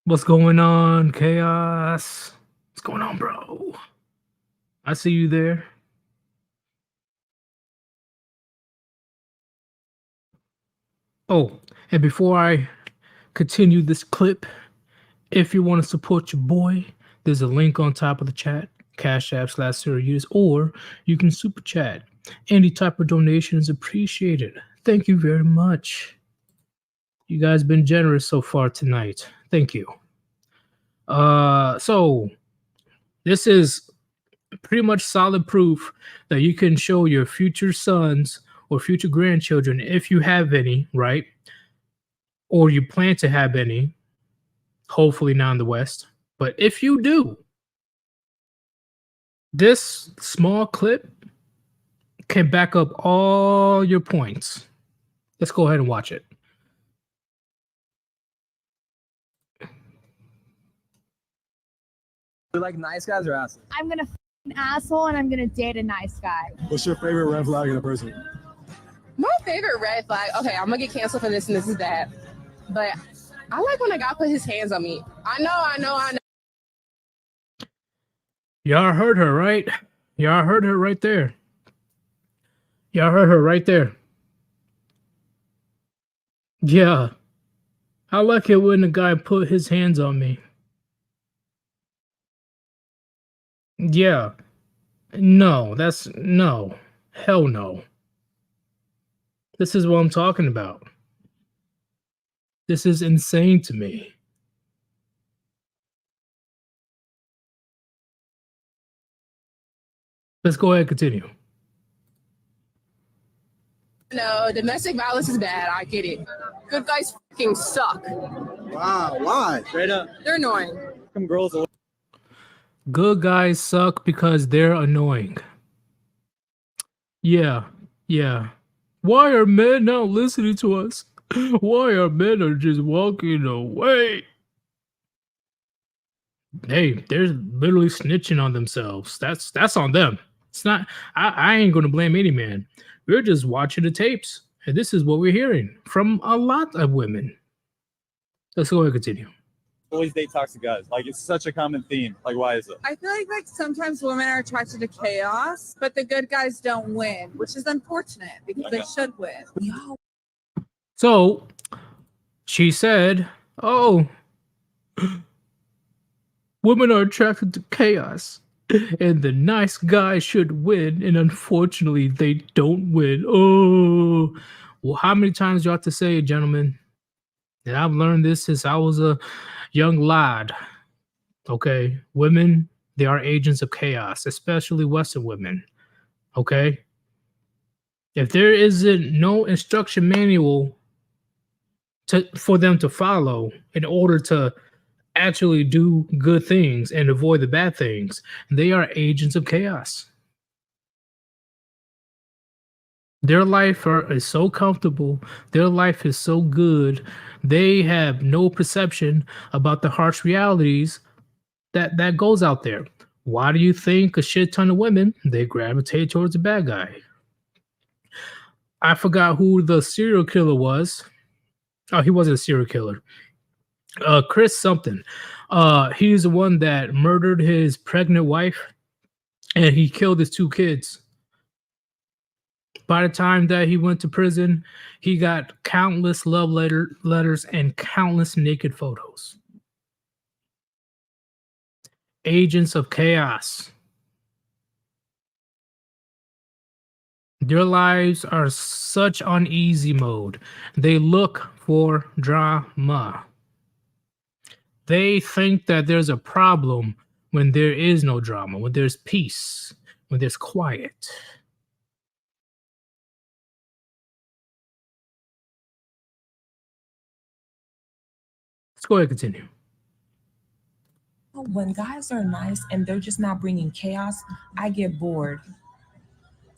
S1: What's going on, Chaos? What's going on, bro? I see you there. Oh, and before I continue this clip, if you want to support your boy, there's a link on top of the chat, Cash App /Sirius, or you can super chat. Any type of donation is appreciated. Thank you very much. You guys been generous so far tonight. Thank you. So this is pretty much solid proof that you can show your future sons or future grandchildren, if you have any, right? Or you plan to have any, hopefully not in the West. But if you do, this small clip can back up all your points. Let's go ahead and watch it.
S4: You like nice guys or assholes?
S5: I'm gonna f an asshole and I'm gonna date a nice guy.
S4: What's your favorite red flag in a person?
S6: My favorite red flag. Okay, I'm gonna get canceled for this and this is that. But I like when a guy put his hands on me. I know.
S1: Y'all heard her, right? Y'all heard her right there. Y'all heard her right there. Yeah. I like it when a guy put his hands on me. Yeah. No, that's no. Hell no. This is what I'm talking about. This is insane to me. Let's go ahead and continue.
S6: No, domestic violence is bad. I get it. Good guys fucking suck.
S4: Wow, why? Straight up.
S6: They're annoying.
S4: Some girls.
S1: Good guys suck because they're annoying. Yeah. Why are men not listening to us? Why are men just walking away? Hey, they're literally snitching on themselves. That's on them. It's not. I ain't gonna blame any man. We're just watching the tapes, and this is what we're hearing from a lot of women. Let's go ahead and continue.
S7: Always date toxic guys. Like, it's such a common theme. Like, why is it?
S8: I feel like sometimes women are attracted to chaos, but the good guys don't win, which is unfortunate because they should win.
S1: So she said, "Oh, women are attracted to chaos, and the nice guys should win, and unfortunately, they don't win." Oh, well, how many times do you have to say it, gentlemen? And I've learned this since I was a young lad. Okay, women, they are agents of chaos, especially Western women. Okay, if there isn't no instruction manual for them to follow in order to actually do good things and avoid the bad things, they are agents of chaos. Their life is so comfortable, their life is so good, they have no perception about the harsh realities that goes out there. Why do you think a shit ton of women, they gravitate towards a bad guy? I forgot who the serial killer was. Oh, he wasn't a serial killer. Chris something. He's the one that murdered his pregnant wife and he killed his 2 kids. By the time that he went to prison, he got countless love letters and countless naked photos. Agents of chaos. Their lives are such on easy mode. They look for drama. They think that there's a problem when there is no drama, when there's peace, when there's quiet. Let's go ahead and continue.
S9: when guys are nice and they're just not bringing chaos, I get bored.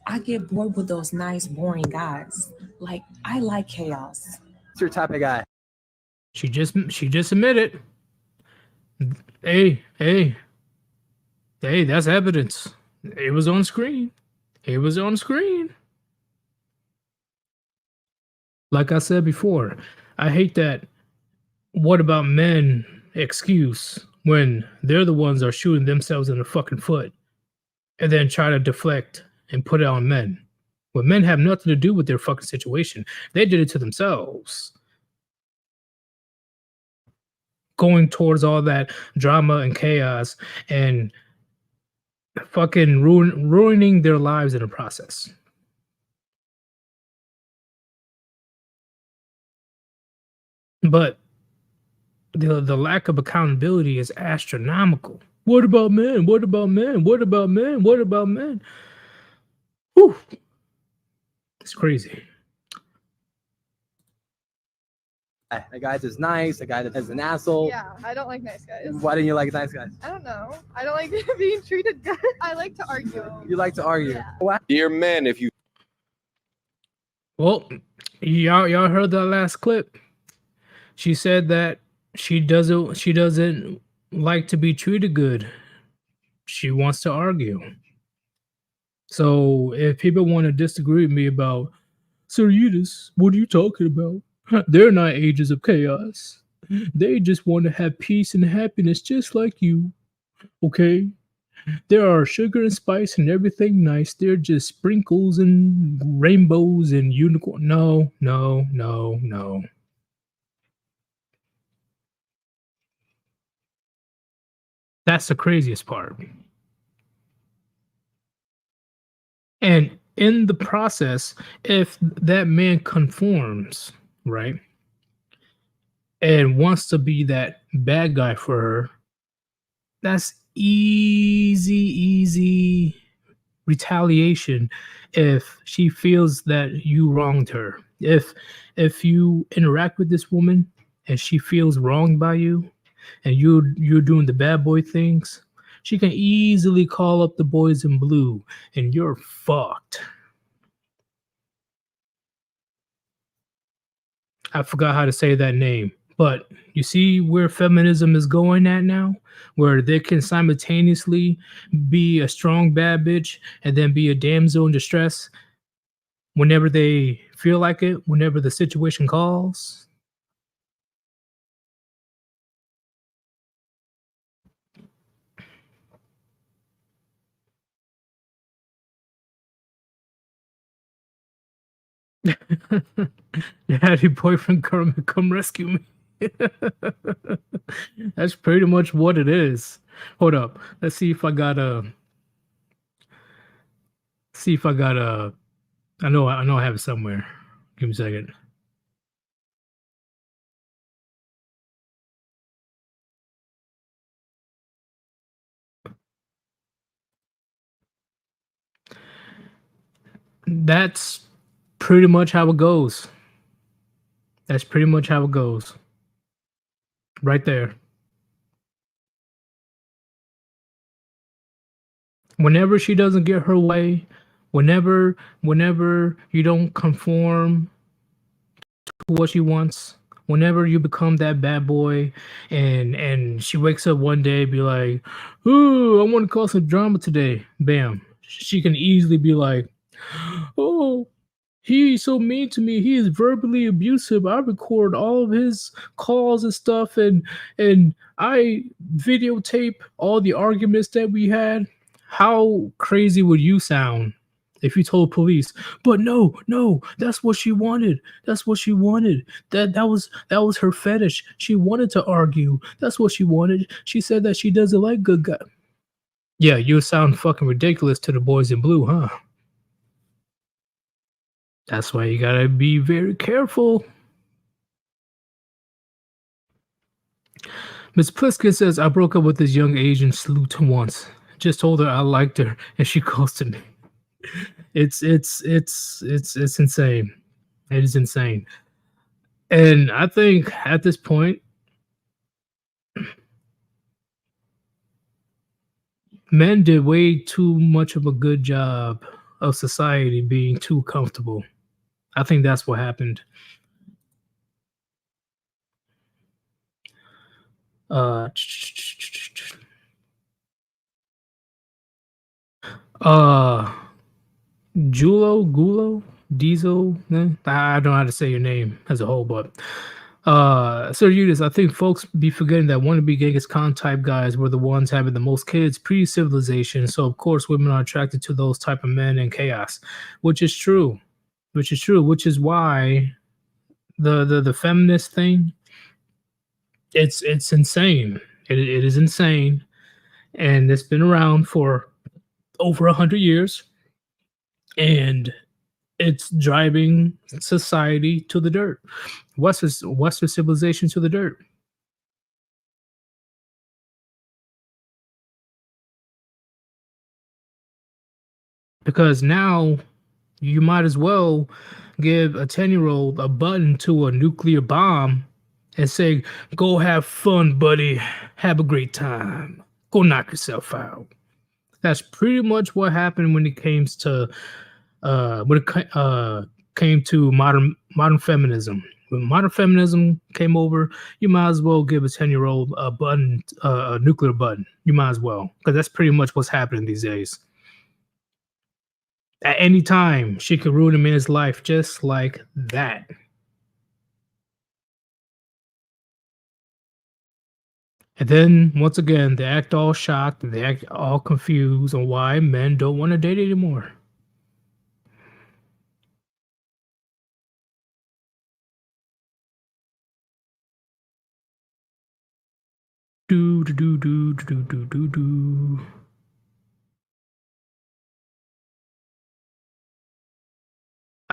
S9: I get bored with those nice, boring guys. Like, I like chaos.
S4: What's your type of guy?
S1: She just admitted. Hey, that's evidence. It was on screen. It was on screen. Like I said before, I hate that "what about men" excuse when they're the ones that are shooting themselves in the fucking foot and then try to deflect and put it on men. When men have nothing to do with their fucking situation. They did it to themselves. Going towards all that drama and chaos and fucking ruining their lives in the process. But the lack of accountability is astronomical. What about men? What about men? What about men? What about men? Whew. It's crazy.
S4: A guy that's nice, a guy that is an asshole.
S10: Yeah, I don't like nice guys.
S4: Why didn't you like nice guys?
S10: I don't know. I don't like being treated good. I like to argue.
S4: You like to argue.
S10: Yeah.
S11: Dear men, if you
S1: Well, y'all heard that last clip. She said that she doesn't like to be treated good. She wants to argue. So if people want to disagree with me about Sir Eudes, what are you talking about? They're not agents of chaos. They just want to have peace and happiness just like you. Okay? There are sugar and spice and everything nice. They're just sprinkles and rainbows and unicorn. No. That's the craziest part. And in the process, if that man conforms, right, and wants to be that bad guy for her, that's easy retaliation if she feels that you wronged her. If you interact with this woman and she feels wronged by you and you're doing the bad boy things, she can easily call up the boys in blue and you're fucked. I forgot how to say that name, but you see where feminism is going at now, where they can simultaneously be a strong bad bitch and then be a damsel in distress whenever they feel like it, whenever the situation calls. You had your boyfriend come rescue me. That's pretty much what it is. Hold up. Let's see if I got a. I know I have it somewhere. Give me a second. That's pretty much how it goes. That's pretty much how it goes. Right there. Whenever she doesn't get her way, whenever you don't conform to what she wants, whenever you become that bad boy and she wakes up one day be like, "Ooh, I want to cause some drama today." Bam. She can easily be like, "Oh, he's so mean to me. He is verbally abusive. I record all of his calls and stuff, and I videotape all the arguments that we had." How crazy would you sound if you told police, "But no, that's what she wanted. That's what she wanted. That was her fetish. She wanted to argue. That's what she wanted. She said that she doesn't like good guys." Yeah, you sound fucking ridiculous to the boys in blue, huh? That's why you gotta be very careful. Miss Pliskett says, "I broke up with this young Asian sleuth once. Just told her I liked her, and she ghosted me." It's insane. It is insane. And I think at this point, Men did way too much of a good job of society being too comfortable. I think that's what happened. Gulo, Diesel. I don't know how to say your name as a whole, but Sir Eudes, I think folks be forgetting that wannabe Genghis Khan type guys were the ones having the most kids pre-civilization. So of course women are attracted to those type of men in chaos, which is true. Which is why the feminist thing, it's insane. It is insane, and it's been around for over 100 years, and it's driving society to the dirt. Western civilization to the dirt. Because now you might as well give a 10-year-old a button to a nuclear bomb and say, go have fun, buddy. Have a great time. Go knock yourself out. That's pretty much what happened when it came to modern feminism. When modern feminism came over, you might as well give a 10-year-old a button, a nuclear button. You might as well, because that's pretty much what's happening these days. At any time, she could ruin a man's life just like that. And then, once again, they act all shocked, they act all confused on why men don't want to date anymore.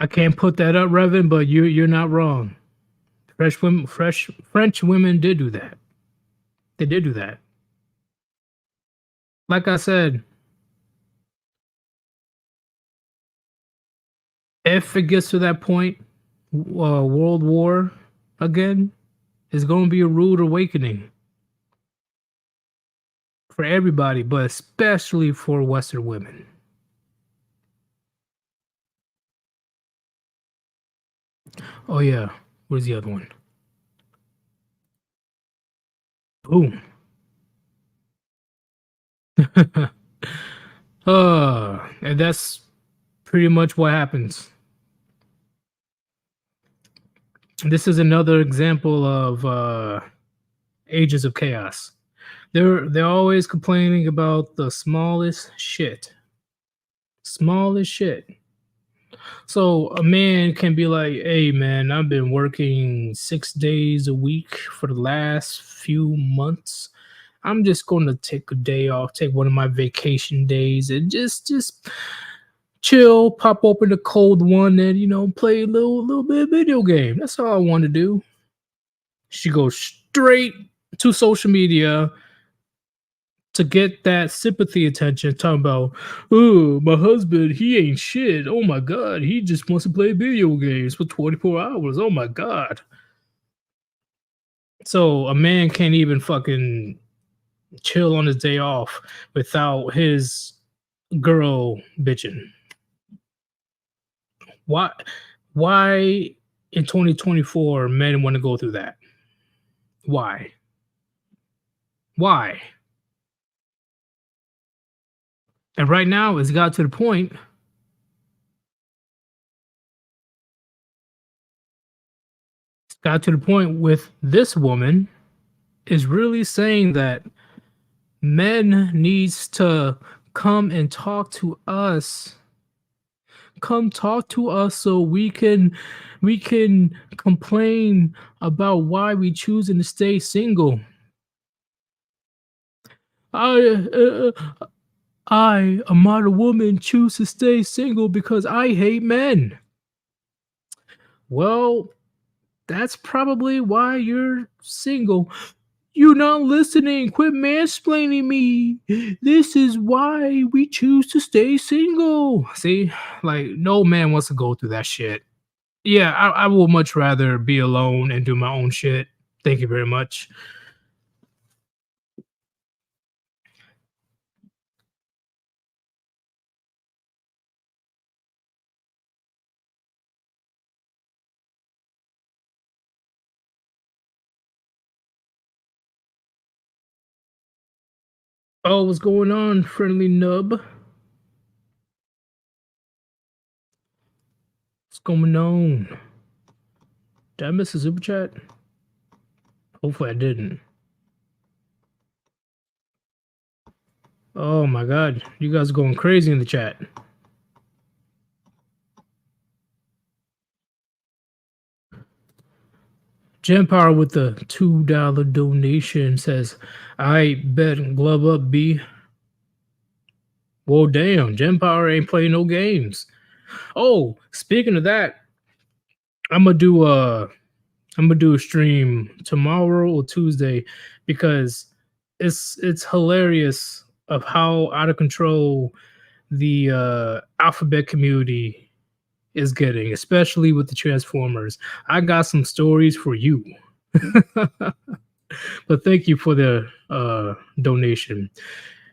S1: I can't put that up, Revan, but you're not wrong. French women did do that. They did do that. Like I said, if it gets to that point, World War again, is going to be a rude awakening for everybody, but especially for Western women. Oh yeah, where's the other one? Boom. And that's pretty much what happens. This is another example of ages of chaos. They're always complaining about the smallest shit. Smallest shit. So a man can be like, hey man, I've been working 6 days a week for the last few months. I'm just going to take a day off, take one of my vacation days and just chill, pop open the cold one and, play a little bit of video game. That's all I want to do. She goes straight to social media to get that sympathy attention, talking about, oh, my husband, he ain't shit. Oh my God, he just wants to play video games for 24 hours. Oh my God. So a man can't even fucking chill on his day off without his girl bitching. Why in 2024 men want to go through that? Why? And right now, it's got to the point with this woman is really saying that men needs to come and talk to us. Come talk to us so we can complain about why we choosing to stay single. I, a modern woman, choose to stay single because I hate men. Well, that's probably why you're single. You're not listening. Quit mansplaining me. This is why we choose to stay single. See, like, no man wants to go through that shit. Yeah, I will much rather be alone and do my own shit. Thank you very much. Oh, what's going on, friendly nub? What's going on? Did I miss a super chat? Hopefully I didn't. Oh my god, you guys are going crazy in the chat. Gem Power with the $2 donation says, I bet glove up B. Well, damn, Gem Power ain't playing no games. Oh, speaking of that, I'm gonna do a stream tomorrow or Tuesday because it's hilarious of how out of control the alphabet community is getting, especially with the Transformers. I got some stories for you. But thank you for the donation.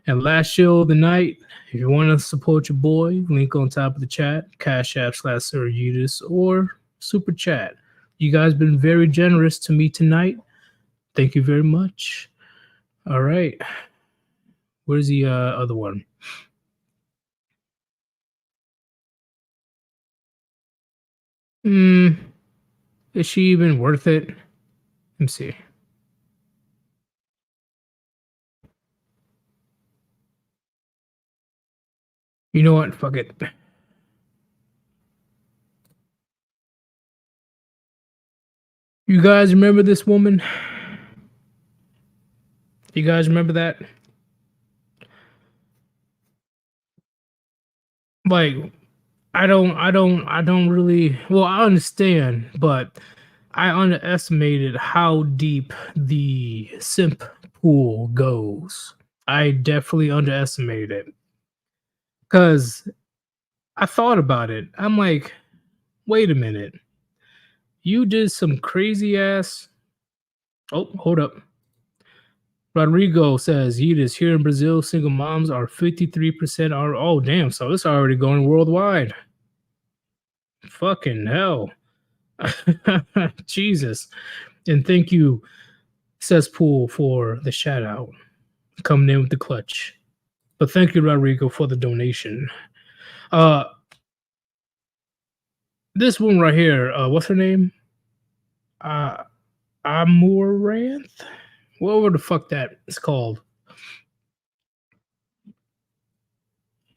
S1: And last show of the night, if you want to support your boy, link on top of the chat, Cash App /Sir Eudes or Super Chat. You guys been very generous to me tonight. Thank you very much. All right. Where's the other one? Is she even worth it? Let me see. You know what? Fuck it. You guys remember this woman? You guys remember that? Like, I don't really, well, I understand, but I underestimated how deep the simp pool goes. I definitely underestimated it. Because I thought about it. I'm like, wait a minute. You did some crazy ass. Oh, hold up. Rodrigo says, Eudes, here in Brazil, single moms are 53% are. Oh, damn. So it's already going worldwide. Fucking hell. Jesus. And thank you, Cesspool, for the shout out. Coming in with the clutch. But thank you, Rodrigo, for the donation. This one right here, what's her name? Amoranth? Whatever the fuck that is called.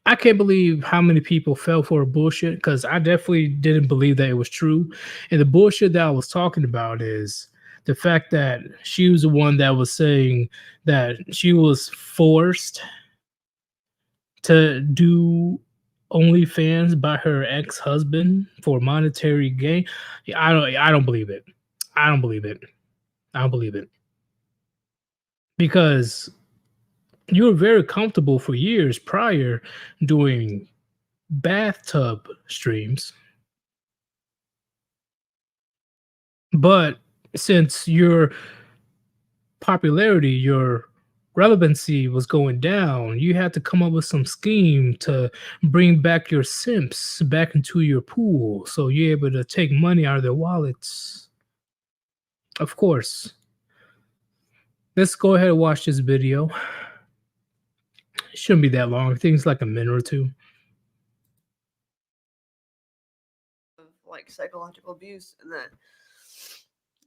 S1: I can't believe how many people fell for a bullshit, because I definitely didn't believe that it was true. And the bullshit that I was talking about is the fact that she was the one that was saying that she was forced to do OnlyFans by her ex-husband for monetary gain. I don't believe it. I don't believe it. I don't believe it. Because you were very comfortable for years prior doing bathtub streams. But since your popularity, your relevancy was going down, you had to come up with some scheme to bring back your simps back into your pool so you're able to take money out of their wallets. Of course. Let's go ahead and watch this video. It shouldn't be that long. I think it's like a minute or two.
S11: Like psychological abuse, and that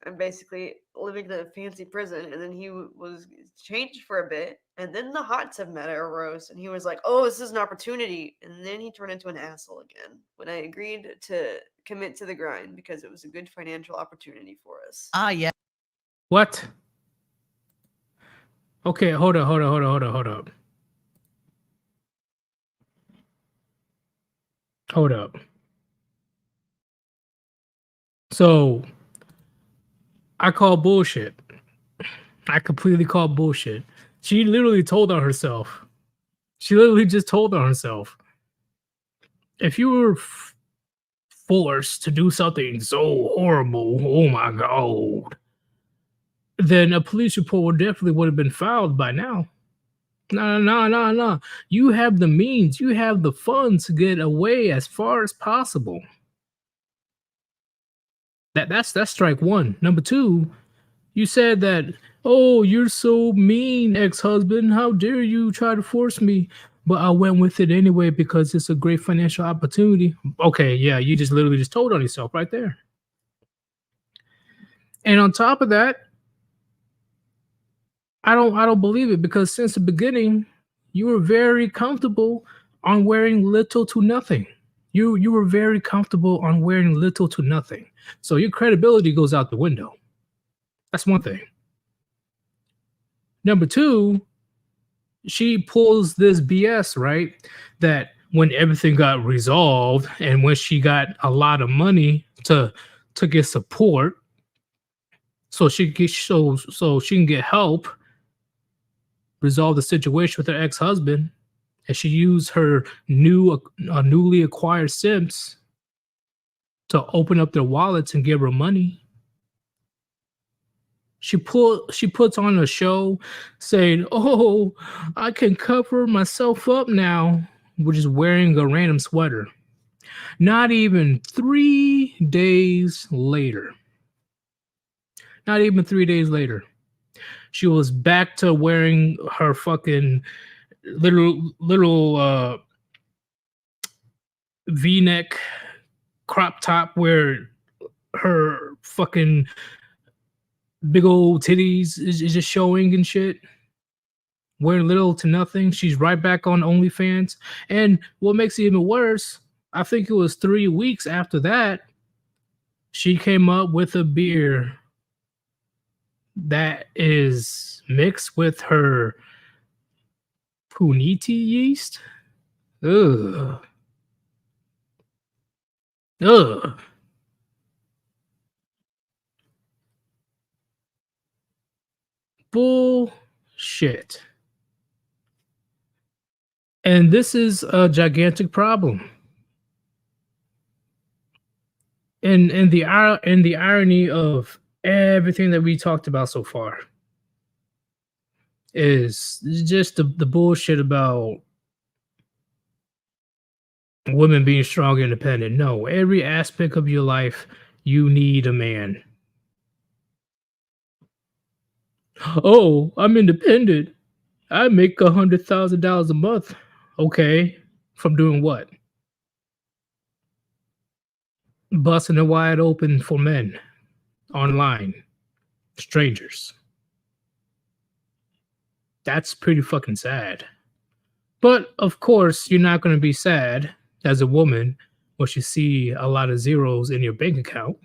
S11: I'm basically living in a fancy prison, and then he was changed for a bit, and then the hot tub meta arose, and he was like, oh, this is an opportunity, and then he turned into an asshole again when I agreed to commit to the grind because it was a good financial opportunity for us.
S12: Yeah.
S1: What? Okay, hold up. Hold up. So I call bullshit. I completely call bullshit. She literally told on herself. She literally just told on herself. If you were forced to do something so horrible, oh my God, then a police report would have been filed by now. No. You have the means, you have the funds to get away as far as possible. That's strike one. Number two, you said that Oh, you're so mean, ex-husband. How dare you try to force me? But I went with it anyway because it's a great financial opportunity. Okay, yeah, you just literally just told on yourself right there. And on top of that, I don't believe it because since the beginning, you were very comfortable on wearing little to nothing. You were very comfortable on wearing little to nothing. So your credibility goes out the window. That's one thing. Number two, she pulls this BS, right? That when everything got resolved and when she got a lot of money to get support, so she can get help resolve the situation with her ex-husband, and she used her newly acquired Sims to open up their wallets and give her money. She puts on a show saying, "Oh, I can cover myself up now," which is wearing a random sweater. Not even 3 days later. Not even 3 days later. She was back to wearing her fucking little V-neck crop top where her fucking big old titties is just showing and shit. Wearing little to nothing. She's right back on OnlyFans. And what makes it even worse, I think it was 3 weeks after that, she came up with a beer that is mixed with her puniti yeast. Ugh. Ugh. Bullshit. And this is a gigantic problem. And the irony of everything that we talked about so far is just the bullshit about women being strong and independent. No, every aspect of your life, you need a man. Oh, I'm independent. I make $100,000 a month. Okay, from doing what? Busting it wide open for men online, strangers. That's pretty fucking sad. But of course, you're not going to be sad as a woman once you see a lot of zeros in your bank account.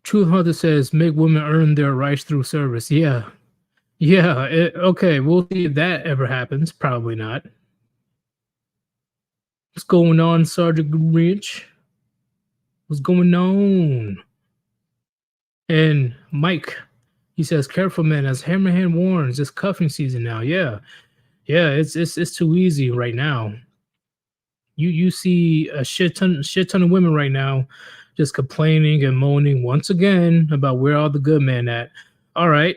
S1: Truth Hunter says, make women earn their rights through service. Yeah. Okay, we'll see if that ever happens. Probably not. What's going on, Sergeant Rich? What's going on? And Mike, he says, careful, man, as Hammerhand warns, it's cuffing season now. Yeah, it's too easy right now. You see a shit ton of women right now just complaining and moaning once again about where all the good men at. All right,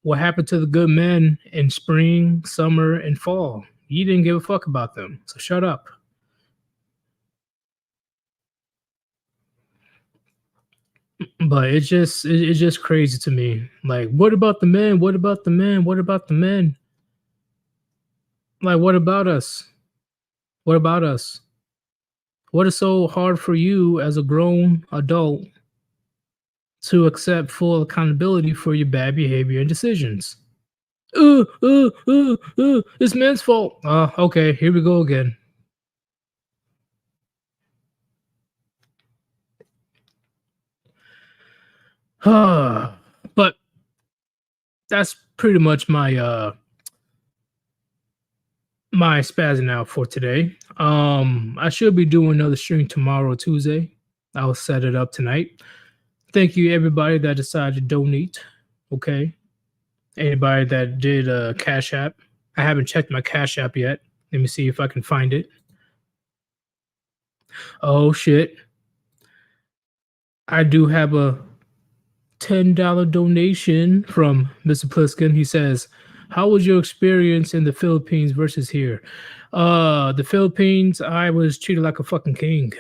S1: what happened to the good men in spring, summer, and fall? You didn't give a fuck about them, so shut up. But it's just crazy to me. Like, what about the men? What about the men? What about the men? Like, what about us? What about us? What is so hard for you as a grown adult to accept full accountability for your bad behavior and decisions? It's men's fault. Okay, here we go again. But that's pretty much my my spazzing out for today. I should be doing another stream tomorrow, Tuesday. I'll set it up tonight. Thank you, everybody that decided to donate. Okay. Anybody that did a Cash App. I haven't checked my Cash App yet. Let me see if I can find it. Oh, shit. I do have a $10 donation from Mr. Pliskin. He says, how was your experience in the Philippines versus here? The Philippines, I was treated like a fucking king.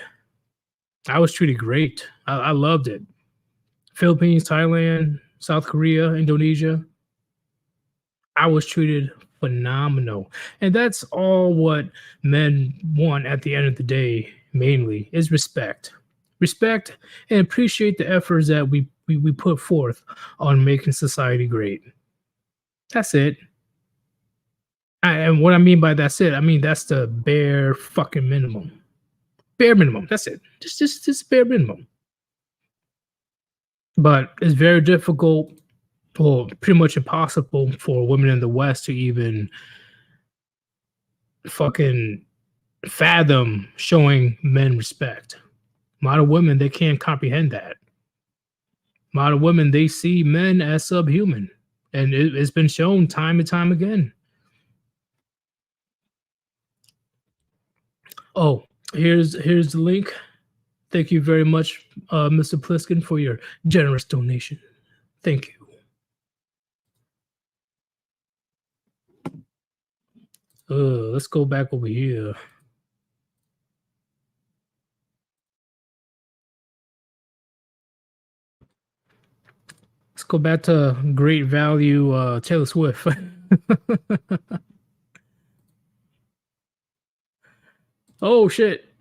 S1: I was treated great. I loved it. Philippines, Thailand, South Korea, Indonesia. I was treated phenomenal. And that's all what men want at the end of the day, mainly, is respect. Respect and appreciate the efforts that we put forth on making society great. That's it. And what I mean by that's it, I mean that's the bare fucking minimum. Bare minimum. That's it. Just bare minimum. But it's very difficult, well, pretty much impossible for women in the West to even fucking fathom showing men respect. Modern women, they can't comprehend that. Modern women, they see men as subhuman. And it's been shown time and time again. Oh, here's the link. Thank you very much, Mr. Pliskin, for your generous donation. Thank you. Let's go back over here. Let's go back to great value Taylor Swift. Oh shit.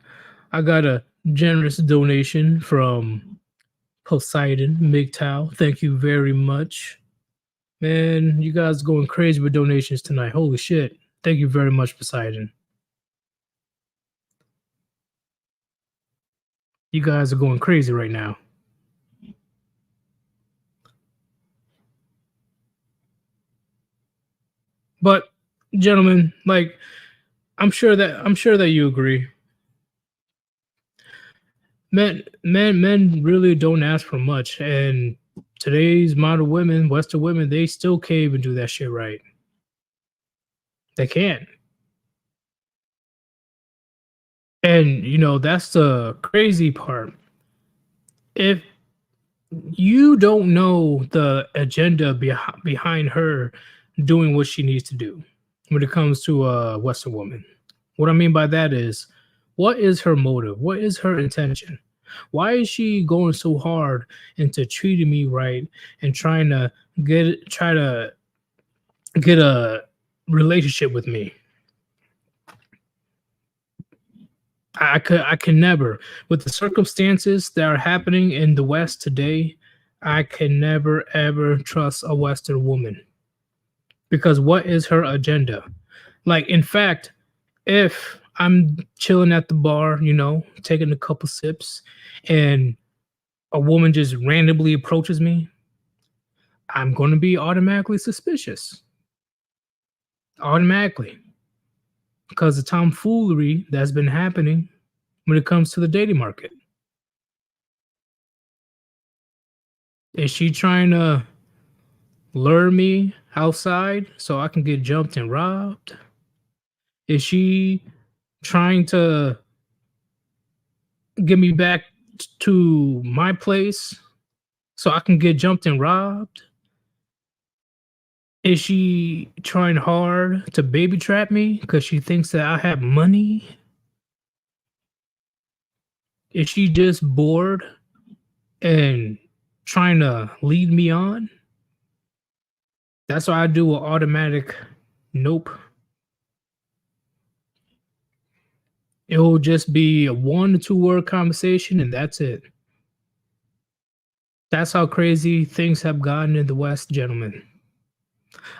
S1: I got a generous donation from Poseidon MGTOW. Thank you very much. Man, you guys are going crazy with donations tonight. Holy shit. Thank you very much, Poseidon. You guys are going crazy right now. But gentlemen, like I'm sure that you agree. Men really don't ask for much, and today's modern women, Western women, they still can't even do that shit right. They can't. And you know, that's the crazy part. If you don't know the agenda behind her doing what she needs to do when it comes to a Western woman, what I mean by that is, what is her motive? What is her intention? Why is she going so hard into treating me right and trying to get a relationship with me? I can never, with the circumstances that are happening in the West today, I can never ever trust a Western woman. Because what is her agenda? Like, in fact, if I'm chilling at the bar, you know, taking a couple sips, and a woman just randomly approaches me, I'm going to be automatically suspicious. Automatically. Because the tomfoolery that's been happening when it comes to the dating market. Is she trying to lure me outside so I can get jumped and robbed? Is she trying to get me back to my place so I can get jumped and robbed? Is she trying hard to baby trap me because she thinks that I have money? Is she just bored and trying to lead me on? That's why I do an automatic nope. It will just be a 1 to 2 word conversation and that's it. That's how crazy things have gotten in the West, gentlemen.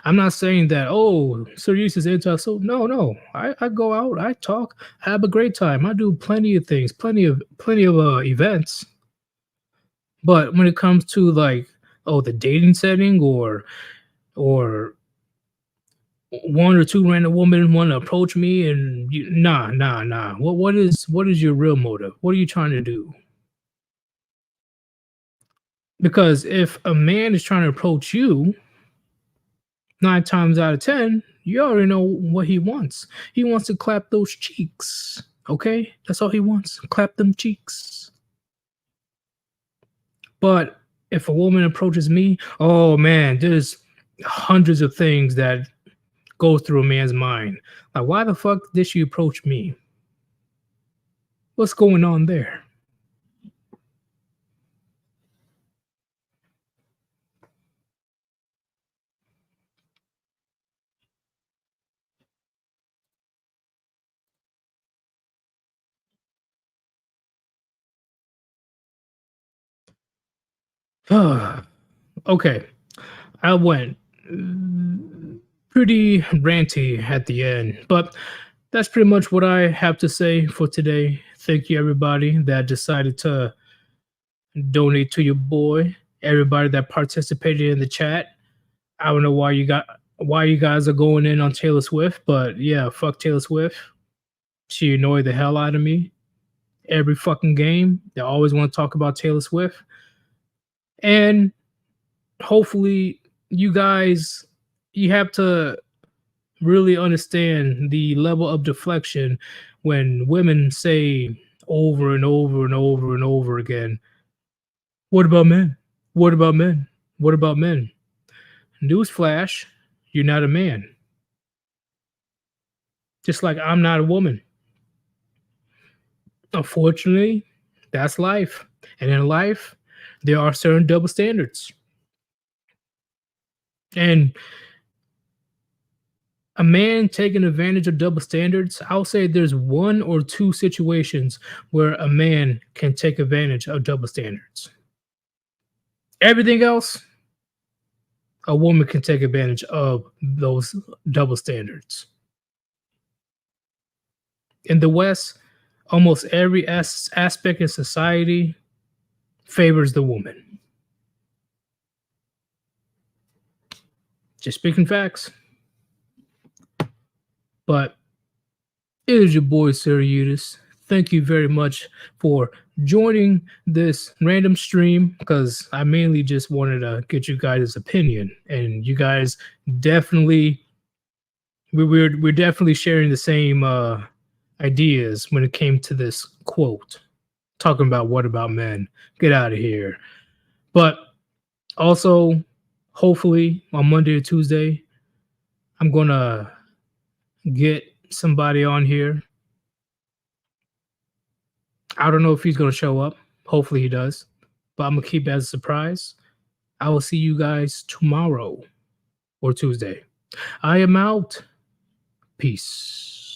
S1: I'm not saying that, oh, Sirius is into us. So no. I go out, I talk, I have a great time. I do plenty of things, plenty of events. But when it comes to like, oh, the dating setting or 1 or 2 random women want to approach me and nah. What is your real motive? What are you trying to do? Because if a man is trying to approach you, 9 times out of 10, you already know what he wants. He wants to clap those cheeks. Okay? That's all he wants. Clap them cheeks. But if a woman approaches me, oh man, there's hundreds of things that goes through a man's mind. Like, why the fuck did she approach me? What's going on there? Okay, I went pretty ranty at the end, but that's pretty much what I have to say for today. Thank you, everybody that decided to donate to your boy. Everybody that participated in the chat. I don't know why you guys are going in on Taylor Swift, but yeah, fuck Taylor Swift. She annoyed the hell out of me. Every fucking game, they always want to talk about Taylor Swift. And hopefully you guys, you have to really understand the level of deflection when women say over and over and over and over again, what about men? What about men? What about men? Newsflash, you're not a man. Just like I'm not a woman. Unfortunately, that's life. And in life, there are certain double standards. And a man taking advantage of double standards, I'll say there's one or two situations where a man can take advantage of double standards. Everything else, a woman can take advantage of those double standards. In the West, almost every aspect in society favors the woman. Just speaking facts. But it is your boy, Sirius. Thank you very much for joining this random stream, because I mainly just wanted to get you guys' opinion. And you guys definitely, we're definitely sharing the same ideas when it came to this quote. Talking about what about men? Get out of here. But also, hopefully on Monday or Tuesday, I'm going to get somebody on here. I don't know if he's going to show up. Hopefully he does. But I'm going to keep it as a surprise. I will see you guys tomorrow or Tuesday. I am out. Peace.